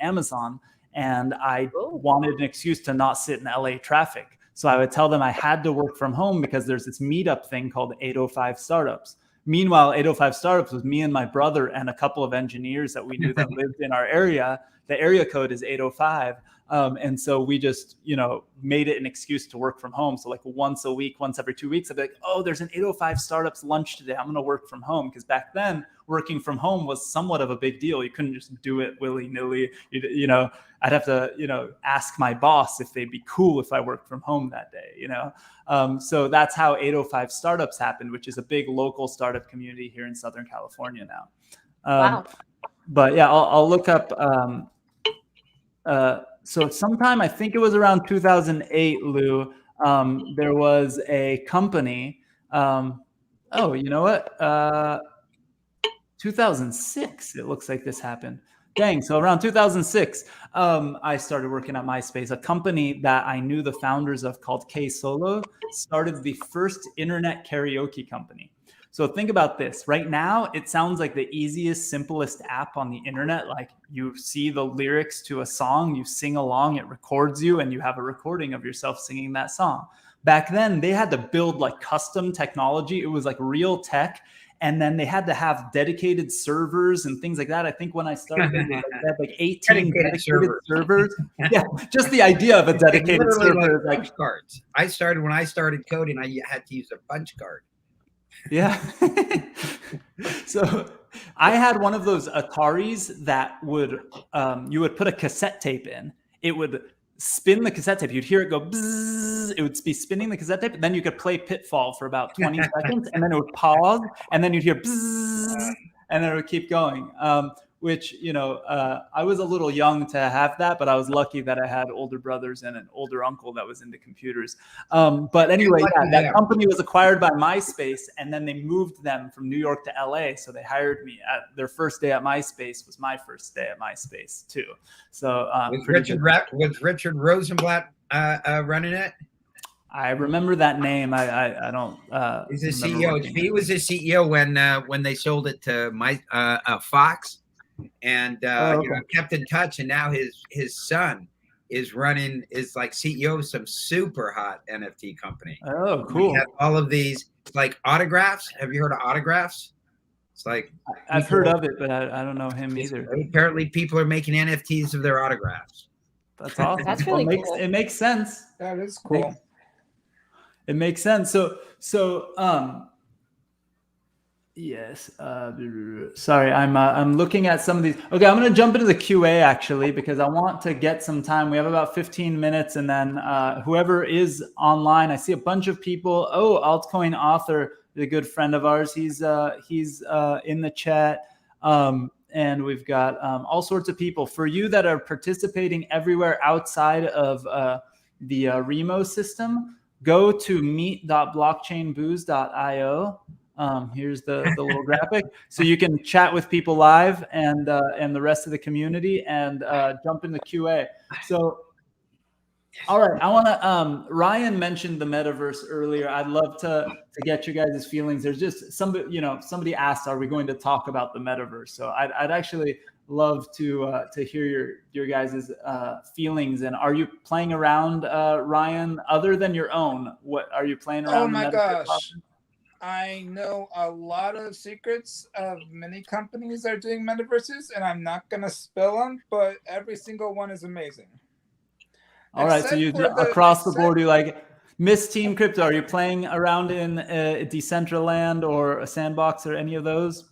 Speaker 5: Amazon. And I wanted an excuse to not sit in LA traffic. So I would tell them I had to work from home because there's this meetup thing called 805 Startups. Meanwhile, 805 Startups was me and my brother and a couple of engineers that we knew that lived in our area. The area code is 805. And so we just, made it an excuse to work from home. So like once a week, once every 2 weeks, I'd be like, oh, there's an 805 Startups lunch today. I'm going to work from home. Because back then, working from home was somewhat of a big deal. You couldn't just do it willy-nilly. I'd have to, ask my boss if they'd be cool if I worked from home that day, So that's how 805 Startups happened, which is a big local startup community here in Southern California now.
Speaker 12: Wow.
Speaker 5: But yeah, I'll look up. So sometime, I think it was around 2008, Lou, there was a company. You know what? 2006, it looks like this happened. Dang. So around 2006, I started working at MySpace. A company that I knew the founders of called K Solo started the first internet karaoke company. So think about this. Right now, it sounds like the easiest, simplest app on the internet. Like you see the lyrics to a song, you sing along, it records you, and you have a recording of yourself singing that song. Back then, they had to build like custom technology. It was like real tech. And then they had to have dedicated servers and things like that. I think when I started, they had like 18 dedicated servers. Yeah, just the idea of a dedicated server.
Speaker 10: Like punch cards. When I started coding, I had to use a punch card.
Speaker 5: Yeah. So I had one of those Ataris that would, you would put a cassette tape in. It would spin the cassette tape. You'd hear it go bzzz. It would be spinning the cassette tape. Then you could play Pitfall for about 20 seconds, and then it would pause, and then you'd hear bzzz, and then it would keep going. Which, I was a little young to have that, but I was lucky that I had older brothers and an older uncle that was into computers. But anyway, that company was acquired by MySpace, and then they moved them from New York to LA. So they hired me. Their first day at MySpace was my first day at MySpace too. So
Speaker 10: was Richard Rosenblatt running it?
Speaker 5: I remember that name. I don't.
Speaker 10: He's the CEO. He was the CEO when they sold it to Fox. And kept in touch, and now his son is like CEO of some super hot NFT company.
Speaker 5: Oh, cool!
Speaker 10: We have all of these like autographs. Have you heard of autographs? It's like
Speaker 5: I've heard of it, but I don't know him either.
Speaker 10: Apparently, people are making NFTs of their autographs.
Speaker 5: That's awesome.
Speaker 12: That's really cool.
Speaker 5: It makes sense.
Speaker 11: That is cool.
Speaker 5: It makes sense. So. Yes. Sorry, I'm looking at some of these. Okay, I'm going to jump into the QA actually because I want to get some time. We have about 15 minutes, and then whoever is online, I see a bunch of people. Oh, Altcoin Author, a good friend of ours. He's in the chat, and we've got all sorts of people. For you that are participating everywhere outside of the Remo system, go to meet.blockchainbooze.io. Here's the little graphic, so you can chat with people live and the rest of the community and jump in the QA. So, all right, I want to. Ryan mentioned the metaverse earlier. I'd love to get you guys' feelings. There's just somebody asked, "Are we going to talk about the metaverse?" So I'd actually love to hear your guys' feelings. And are you playing around, Ryan? Other than your own, what are you playing around?
Speaker 11: Oh my gosh. I know a lot of secrets of many companies that are doing metaverses, and I'm not going to spill them, but every single one is amazing.
Speaker 5: All right, so you across the board, you like Miss Team Crypto. Are you playing around in Decentraland or a Sandbox or any of those?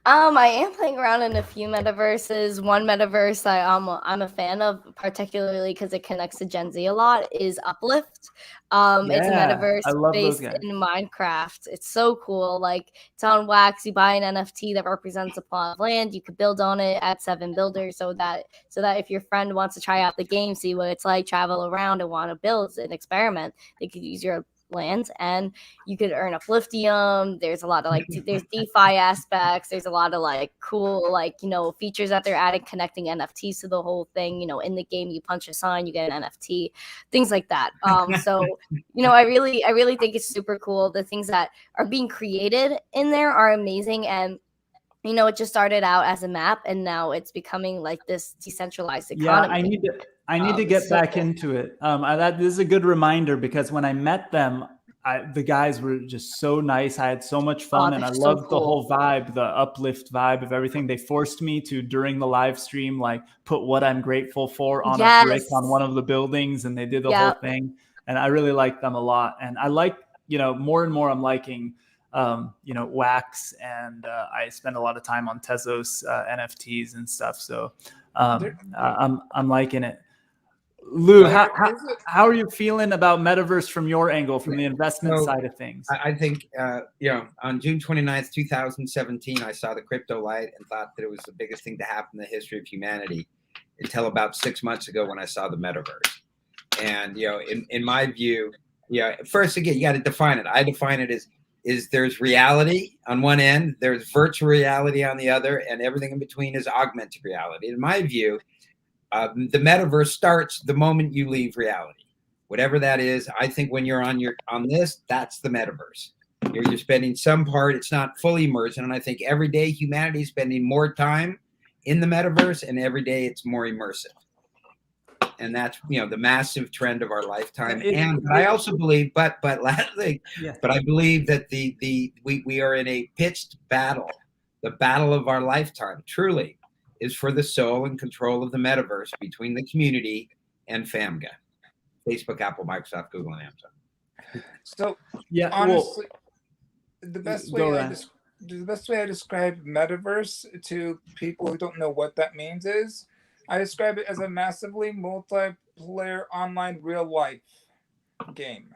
Speaker 12: I am playing around in a few metaverses. One metaverse I'm a fan of, particularly because it connects to Gen Z a lot, is Uplift. It's a metaverse based in Minecraft. It's so cool. Like, it's on Wax. You buy an NFT that represents a plot of land. You could build on it at 7 builders, so that if your friend wants to try out the game, see what it's like, travel around and want to build an experiment, they could use your lands and you could earn Upliftium. There's a lot of there's DeFi aspects. There's a lot of cool features that they're adding, connecting NFTs to the whole thing. In the game, you punch a sign, you get an NFT, things like that. So I really think it's super cool. The things that are being created in there are amazing, and it just started out as a map, and now it's becoming like this decentralized economy.
Speaker 5: Yeah, I need to get back into it. This is a good reminder because when I met them, the guys were just so nice. I had so much fun, and I loved the whole vibe, the uplift vibe of everything. They forced me to, during the live stream, put what I'm grateful for on a brick on one of the buildings, and they did the whole thing. And I really liked them a lot. And I like, more and more I'm liking Wax, and I spend a lot of time on Tezos NFTs and stuff. So I'm liking it. Lou, how are you feeling about metaverse from your angle, from the investment side of things?
Speaker 10: I think, on June 29th, 2017, I saw the crypto light and thought that it was the biggest thing to happen in the history of humanity until about 6 months ago when I saw the metaverse. And, in my view, first, again, you got to define it. I define it as there's reality on one end, there's virtual reality on the other, and everything in between is augmented reality. In my view, the metaverse starts the moment you leave reality, whatever that is. I think when you're on this, that's the metaverse. You're spending some part. It's not fully immersion, and I think every day humanity is spending more time in the metaverse, and every day it's more immersive. And that's the massive trend of our lifetime. And I also believe, but last thing, but I believe that we are in a pitched battle. The battle of our lifetime, truly, is for the soul and control of the metaverse between the community and FAMGA, Facebook, Apple, Microsoft, Google, and Amazon.
Speaker 11: So honestly, the best way I describe metaverse to people who don't know what that means is, I describe it as a massively multiplayer online real life game.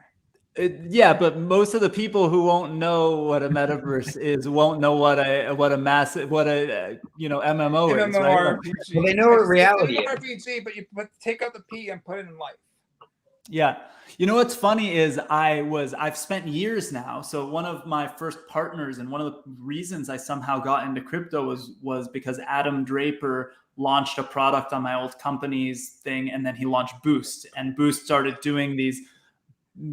Speaker 5: Yeah, but most of the people who won't know what a metaverse is won't know what a MMO is, right?
Speaker 11: MMORPG.
Speaker 10: Well, they know what reality
Speaker 11: it's an
Speaker 10: is.
Speaker 11: RPG, but you take out the P and put it in life.
Speaker 5: Yeah. You know what's funny is I've spent years now. So one of my first partners and one of the reasons I somehow got into crypto was because Adam Draper launched a product on my old company's thing, and then he launched Boost, and Boost started doing these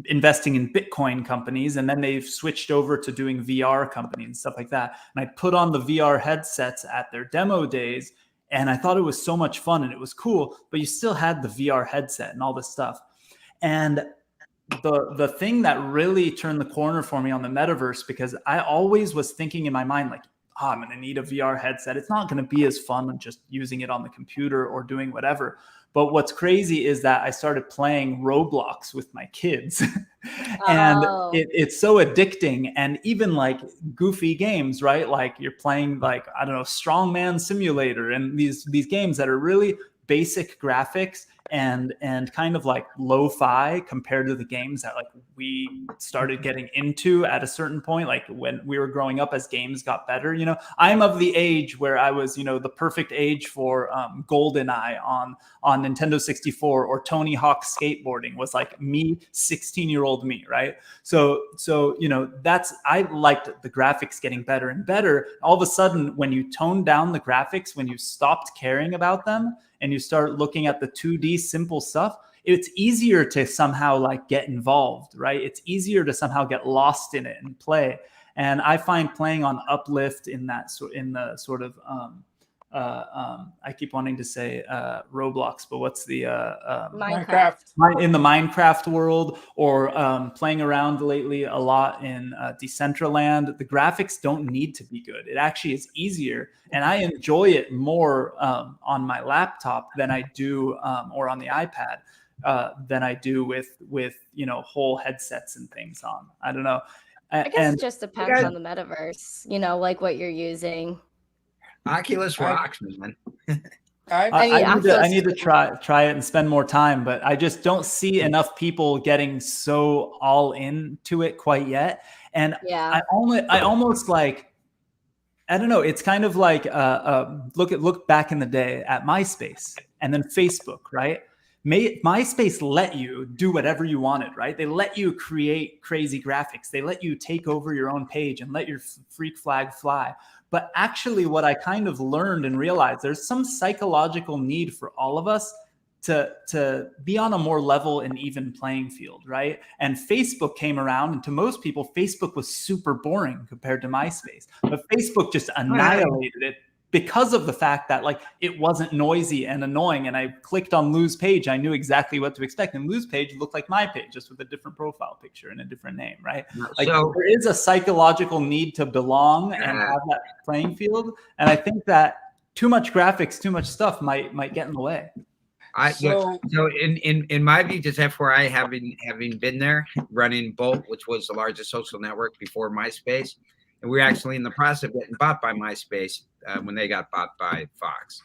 Speaker 5: investing in Bitcoin companies, and then they've switched over to doing VR companies and stuff like that. And I put on the VR headsets at their demo days, and I thought it was so much fun and it was cool, but you still had the VR headset and all this stuff. And the thing that really turned the corner for me on the metaverse, because I always was thinking in my mind, like, oh, I'm going to need a VR headset. It's not going to be as fun just using it on the computer or doing whatever. But what's crazy is that I started playing Roblox with my kids and it's so addicting. And even like goofy games, right? Like you're playing like, I don't know, Strongman Simulator and these games that are really basic graphics and kind of like lo-fi compared to the games that like we started getting into at a certain point, like when we were growing up as games got better. You know, I'm of the age where I was, you know, the perfect age for GoldenEye on Nintendo 64, or Tony Hawk skateboarding was like me, 16-year-old me, right? So you know, I liked the graphics getting better and better. All of a sudden, when you tone down the graphics, when you stopped caring about them and you start looking at the 2D simple stuff, it's easier to somehow like get involved, right? It's easier to somehow get lost in it and play. And I find playing on Uplift in the sort of I keep wanting to say Roblox, but what's the
Speaker 11: Minecraft.
Speaker 5: In the Minecraft world, or playing around lately a lot in Decentraland. The graphics don't need to be good. It actually is easier, and I enjoy it more on my laptop than I do or on the iPad than I do with you know, whole headsets and things on. I don't know.
Speaker 12: I guess it just depends on the metaverse, you know, like what you're using.
Speaker 10: Oculus rocks, man.
Speaker 5: I need to try it and spend more time, but I just don't see enough people getting so all into it quite yet. And I almost like, I don't know. It's kind of like look back in the day at MySpace and then Facebook, right? MySpace let you do whatever you wanted, right? They let you create crazy graphics. They let you take over your own page and let your freak flag fly. But actually, what I kind of learned and realized, there's some psychological need for all of us to be on a more level and even playing field, right? And Facebook came around, and to most people, Facebook was super boring compared to MySpace. But Facebook just annihilated it because of the fact that like it wasn't noisy and annoying. And I clicked on Lou's page, I knew exactly what to expect. And Lou's page looked like my page, just with a different profile picture and a different name, right? Like there is a psychological need to belong and have that playing field. And I think that too much graphics, too much stuff might get in the way.
Speaker 10: So in my view, just FYI, having been there, running Bolt, which was the largest social network before MySpace, and we were actually in the process of getting bought by MySpace when they got bought by Fox.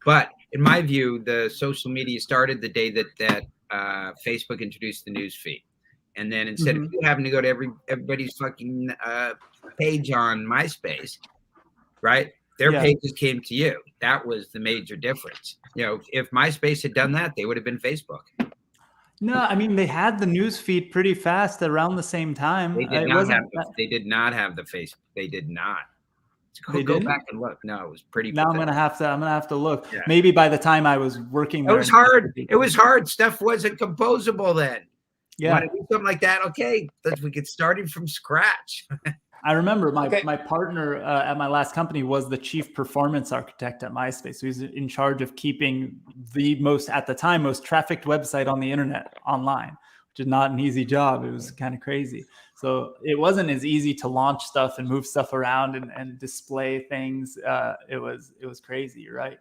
Speaker 10: But in my view, the social media started the day that Facebook introduced the news feed. And then instead of you having to go to everybody's fucking page on MySpace, right? Their pages came to you. That was the major difference. You know, if MySpace had done that, they would have been Facebook.
Speaker 5: No, I mean, they had the news feed pretty fast around the same time.
Speaker 10: They did not have the face. They did not. Go back and look. No, it was pretty.
Speaker 5: Now pathetic. I'm gonna have to look. Yeah. Maybe by the time I was working there,
Speaker 10: it was hard. It was hard. Stuff wasn't composable then.
Speaker 5: Yeah,
Speaker 10: want to do something like that? Okay, we get started from scratch.
Speaker 5: I remember my partner at my last company was the chief performance architect at MySpace. So he's in charge of keeping the most trafficked website on the internet online, which is not an easy job. It was kind of crazy. So it wasn't as easy to launch stuff and move stuff around and display things. It was crazy, right?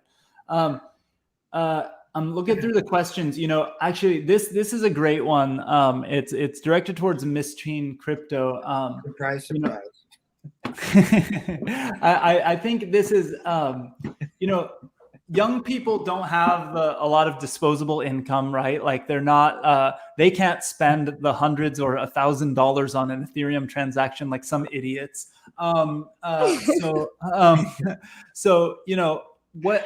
Speaker 5: I'm looking through the questions. You know, actually, this is a great one. It's directed towards Mischine Crypto.
Speaker 10: Surprise.
Speaker 5: You know, I think this is, you know, young people don't have a lot of disposable income, right? Like they're not, they can't spend the hundreds or $1,000 on an Ethereum transaction like some idiots. So you know,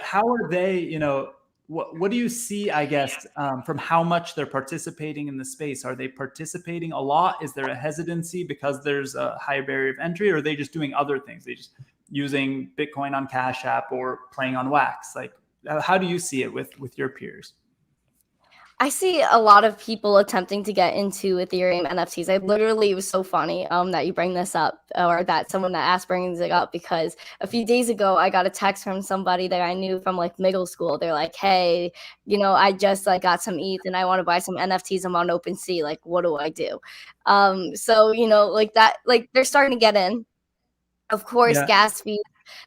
Speaker 5: how are they, you know, what do you see, I guess, from how much they're participating in the space? Are they participating a lot? Is there a hesitancy because there's a high barrier of entry, or are they just doing other things? They just using Bitcoin on Cash App or playing on Wax? Like, how do you see it with your peers?
Speaker 12: I see a lot of people attempting to get into Ethereum NFTs. It was so funny that you bring this up, or that someone that asked brings it up, because a few days ago I got a text from somebody that I knew from like middle school. They're like, hey, you know, I just like got some ETH and I want to buy some NFTs. I'm on OpenSea. Like, what do I do? So, you know, like that, like they're starting to get in. Of course, gas fees.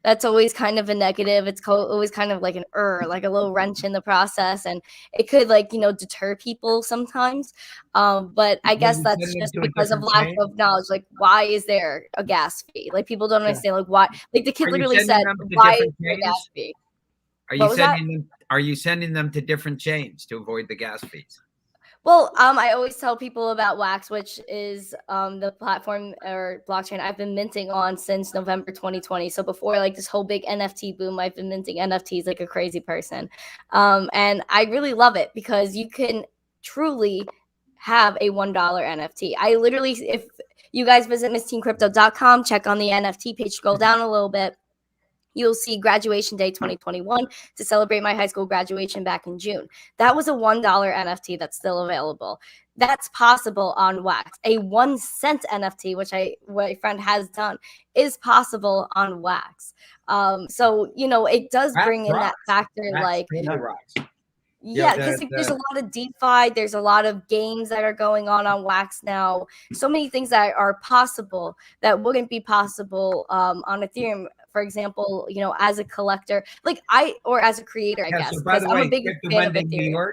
Speaker 12: That's always kind of a negative. It's always kind of like like a little wrench in the process, and it could, like, you know, deter people sometimes. But I guess that's just because of lack of knowledge. Like, why is there a gas fee? Like, people don't understand, like, why. Like, the kid literally said, "Why is there a gas fee?"
Speaker 10: Are you sending them to different chains to avoid the gas fees?
Speaker 12: Well, I always tell people about Wax, which is the platform or blockchain I've been minting on since November 2020. So before like this whole big NFT boom, I've been minting NFTs like a crazy person. And I really love it because you can truly have a $1 NFT. I literally, if you guys visit missteamcrypto.com, check on the NFT page, scroll down a little bit, you'll see graduation day 2021 to celebrate my high school graduation back in June. That was a $1 NFT that's still available. That's possible on Wax. A 1 cent NFT, which my friend has done, is possible on Wax. So, you know, it does bring in that factor, like, yeah, because there's a lot of DeFi, there's a lot of games that are going on Wax now. So many things that are possible that wouldn't be possible on Ethereum. For example, you know, as a collector, like or as a creator, I guess.
Speaker 10: So by the
Speaker 12: I'm
Speaker 10: way,
Speaker 12: a big fan of Ethereum.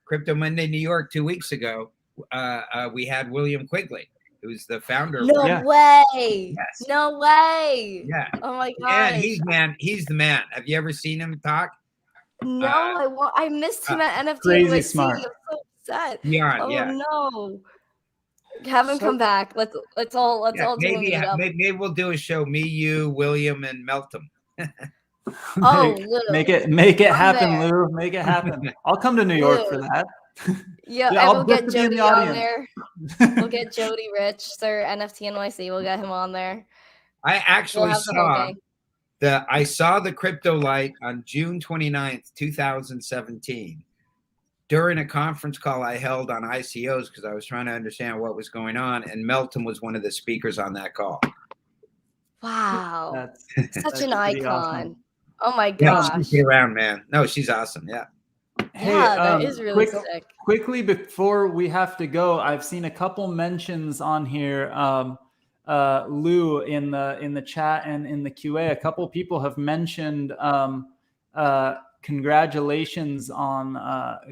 Speaker 10: Crypto Monday New York 2 weeks ago, we had William Quigley, who's the founder.
Speaker 12: No way. Yes. No way.
Speaker 10: Yeah.
Speaker 12: Oh my gosh.
Speaker 10: And he's the man. Have you ever seen him talk?
Speaker 12: No, I missed him at NFT.
Speaker 5: Crazy smart.
Speaker 12: I'm so upset.
Speaker 10: Yeah,
Speaker 12: no. Have him come back. Let's all do
Speaker 10: maybe we'll do a show. Me, you, William, and Melton.
Speaker 5: Make it happen, Lou. Make it happen. I'll come to New York for that.
Speaker 12: Yeah, and we'll get Jody on there. We'll get Jody Rich, Sir NFT NYC. We'll get him on there.
Speaker 10: I actually saw the crypto light on June 29th, 2017. During a conference call I held on ICOs, because I was trying to understand what was going on, and Melton was one of the speakers on that call.
Speaker 12: Wow. Such an icon. Awesome. Oh my gosh.
Speaker 10: Yeah, she's around, man. No, she's awesome. Yeah.
Speaker 5: Hey,
Speaker 12: that is really sick.
Speaker 5: Quickly before we have to go, I've seen a couple mentions on here. Lou, in the chat and in the QA, a couple people have mentioned congratulations on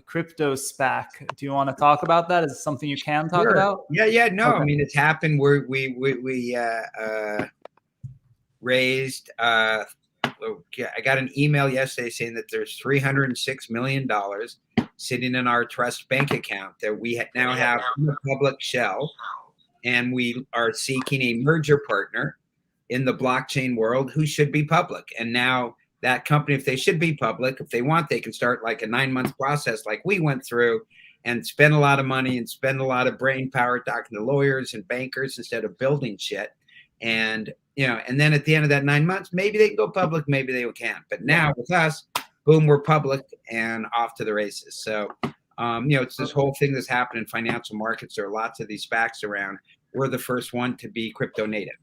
Speaker 5: crypto SPAC. Do you want to talk about that? Is it something you can talk about?
Speaker 10: Yeah. No, okay. I mean, it's happened. We raised. I got an email yesterday saying that there's $306 million sitting in our trust bank account that we now have in the public shell, and we are seeking a merger partner in the blockchain world who should be public. And now that company, if they should be public, if they want, they can start like a 9-month process like we went through and spend a lot of money and spend a lot of brain power talking to lawyers and bankers instead of building shit. And, you know, and then at the end of that 9 months, maybe they can go public, maybe they can't. But now with us, boom, we're public and off to the races. So, you know, it's this whole thing that's happened in financial markets. There are lots of these SPACs around. We're the first one to be crypto native.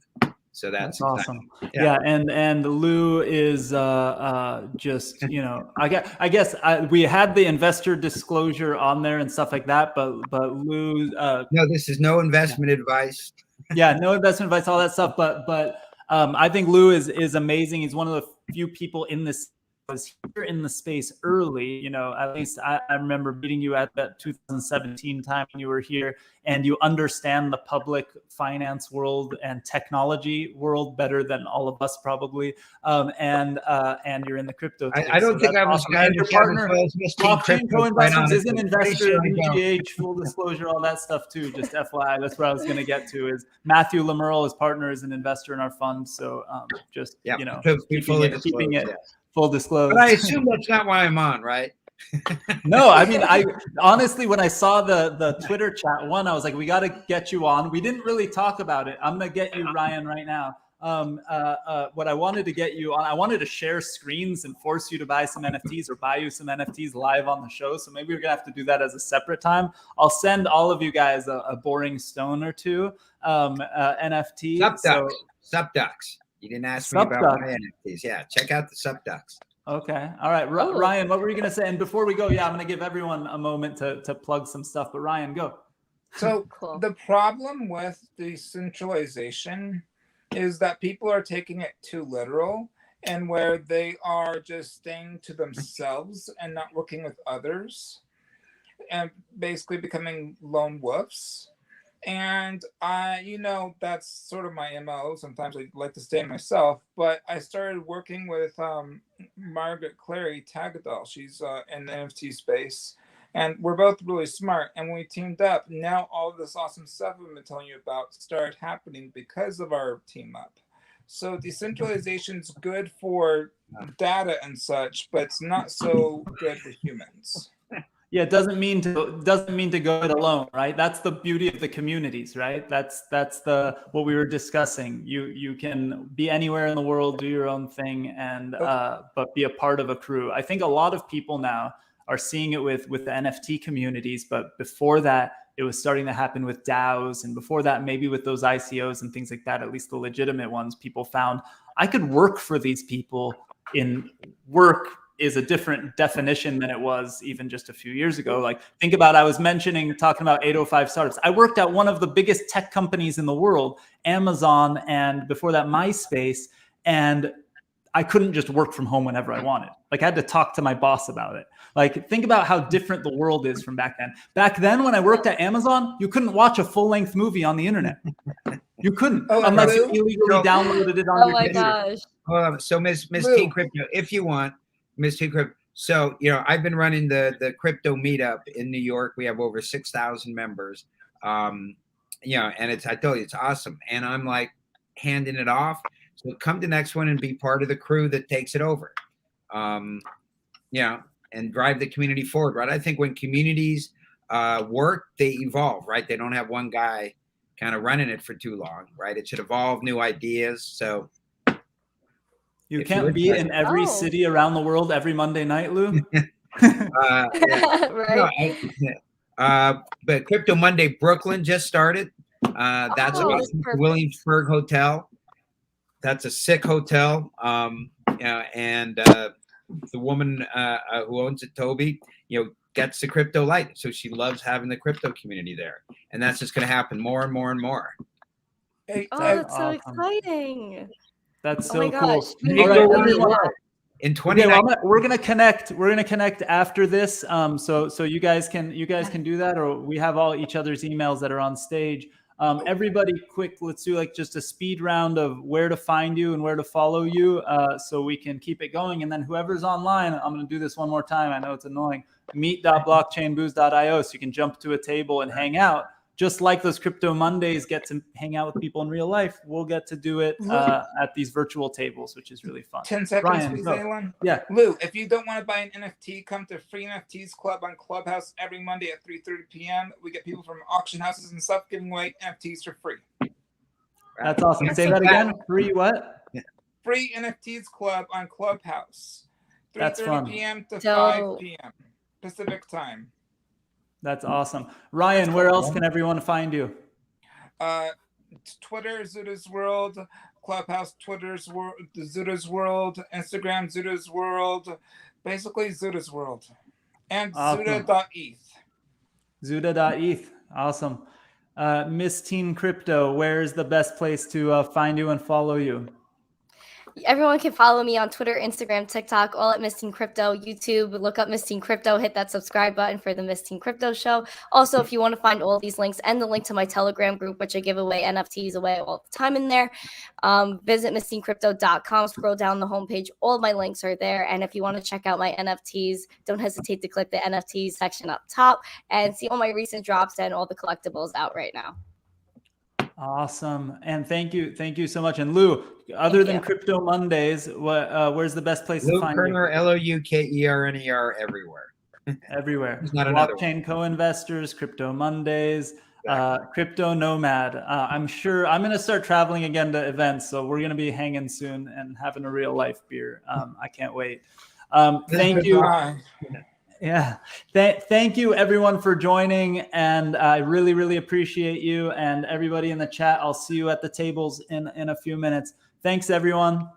Speaker 10: So that's
Speaker 5: awesome. Yeah. And Lou is just, you know, I guess we had the investor disclosure on there and stuff like that, but Lou.
Speaker 10: No, this is no investment advice.
Speaker 5: Yeah, no investment advice, all that stuff. But I think Lou is amazing. He's one of the few people in this was here in the space early, you know, at least I remember meeting you at that 2017 time when you were here, and you understand the public finance world and technology world better than all of us probably. And you're in the crypto space.
Speaker 10: I don't
Speaker 5: so
Speaker 10: think
Speaker 5: that's
Speaker 10: I was
Speaker 5: awesome. And your partner, Blockchain Co-Investors, is an investor, BGH, full disclosure, all that stuff too. Just FYI, that's where I was going to get to. Is Matthew Lemerle, his partner, is an investor in our fund. So just you know, keeping it full disclosure.
Speaker 10: But I assume that's not why I'm on, right?
Speaker 5: No, I mean, I honestly, when I saw the Twitter chat one, I was like, we got to get you on. We didn't really talk about it. I'm going to get you, Ryan, right now. What I wanted to get you on, I wanted to share screens and force you to buy some NFTs or buy you some NFTs live on the show. So maybe we're gonna have to do that as a separate time. I'll send all of you guys a boring stone or two, NFTs.
Speaker 10: Subducks. You didn't ask me about my NFTs. Yeah, check out the subducks.
Speaker 5: Okay. All right. Ryan, what were you going to say? And before we go, I'm going to give everyone a moment to plug some stuff. But Ryan, go.
Speaker 11: So the problem with decentralization is that people are taking it too literal, and where they are just staying to themselves and not working with others and basically becoming lone wolves. And that's sort of my MO. Sometimes I like to stay myself, but I started working with Margaret Clary Tagadal. She's in the NFT space, and we're both really smart. And when we teamed up, now all of this awesome stuff I've been telling you about started happening because of our team up. So decentralization is good for data and such, but it's not so good for humans.
Speaker 5: Yeah, it doesn't mean to go it alone, right? That's the beauty of the communities, right? That's what we were discussing. You can be anywhere in the world, do your own thing, and but be a part of a crew. I think a lot of people now are seeing it with the NFT communities, but before that, it was starting to happen with DAOs, and before that, maybe with those ICOs and things like that. At least the legitimate ones, people found I could work for these people. In work is a different definition than it was even just a few years ago. Like, think about, I was talking about 805 startups. I worked at one of the biggest tech companies in the world, Amazon, and before that, MySpace. And I couldn't just work from home whenever I wanted. Like, I had to talk to my boss about it. Like, think about how different the world is from back then. Back then, when I worked at Amazon, you couldn't watch a full-length movie on the internet. You couldn't, unless you illegally downloaded it on your computer.
Speaker 12: Gosh.
Speaker 10: Hold on. So Miss T Crypto, if you want, Miss T Crypto. So, I've been running the crypto meetup in New York. We have over 6,000 members. And I tell you, it's awesome. And I'm like handing it off. So come to next one and be part of the crew that takes it over. And drive the community forward, right? I think when communities work, they evolve, right? They don't have one guy kind of running it for too long, right? It should evolve, new ideas. So
Speaker 5: you can't be in every city around the world every Monday night, Lou.
Speaker 12: Right.
Speaker 10: But Crypto Monday Brooklyn just started. That's awesome. Williamsburg Hotel. That's a sick hotel. The woman who owns it, Toby, gets the crypto light. So she loves having the crypto community there. And that's just going to happen more and more and more.
Speaker 12: That's so exciting.
Speaker 5: That's so cool.
Speaker 12: All
Speaker 10: right, in 2019,
Speaker 5: we're gonna connect. We're gonna connect after this. So you guys can do that, or we have all each other's emails that are on stage. Everybody, quick, let's do like just a speed round of where to find you and where to follow you, so we can keep it going. And then whoever's online, I'm gonna do this one more time. I know it's annoying. Meet.blockchainbooze.io, so you can jump to a table and hang out. Just like those Crypto Mondays get to hang out with people in real life, we'll get to do it at these virtual tables, which is really fun.
Speaker 11: 10 seconds, please, Alon.
Speaker 5: Yeah.
Speaker 11: Lou, if you don't want to buy an NFT, come to Free NFTs Club on Clubhouse every Monday at 3:30 p.m. We get people from auction houses and stuff giving away NFTs for free.
Speaker 5: That's awesome. Say that again. Free what?
Speaker 11: Free NFTs Club on Clubhouse. 3:30 p.m. to 5 p.m. Pacific time.
Speaker 5: That's awesome. Ryan, where else can everyone find you?
Speaker 11: Twitter, Zuda's World. Clubhouse, Twitter's World, Zuda's World. Instagram, Zuda's World. Basically, Zuda's World. And awesome. Zuda.eth.
Speaker 5: Zuda.eth. Awesome. Miss Teen Crypto, where is the best place to find you and follow you?
Speaker 12: Everyone can follow me on Twitter, Instagram, TikTok, all at Miss Teen Crypto. YouTube, look up Miss Teen Crypto, hit that subscribe button for the Miss Teen Crypto show. Also, if you want to find all these links and the link to my Telegram group, which I give away NFTs away all the time in there, visit missteencrypto.com. Scroll down the homepage. All my links are there. And if you want to check out my NFTs, don't hesitate to click the NFTs section up top and see all my recent drops and all the collectibles out right now.
Speaker 5: Awesome. And thank you so much. And Lou, other than Crypto Mondays, where's the best place to find
Speaker 10: Kerner,
Speaker 5: you?
Speaker 10: Loukerner, everywhere.
Speaker 5: Everywhere.
Speaker 10: There's not another
Speaker 5: Blockchain Co-Investors, Crypto Mondays, Crypto Nomad. I'm sure I'm going to start traveling again to events, so we're going to be hanging soon and having a real life beer. I can't wait. Thank you. Yeah. Thank you everyone for joining. And I really, really appreciate you and everybody in the chat. I'll see you at the tables in a few minutes. Thanks everyone.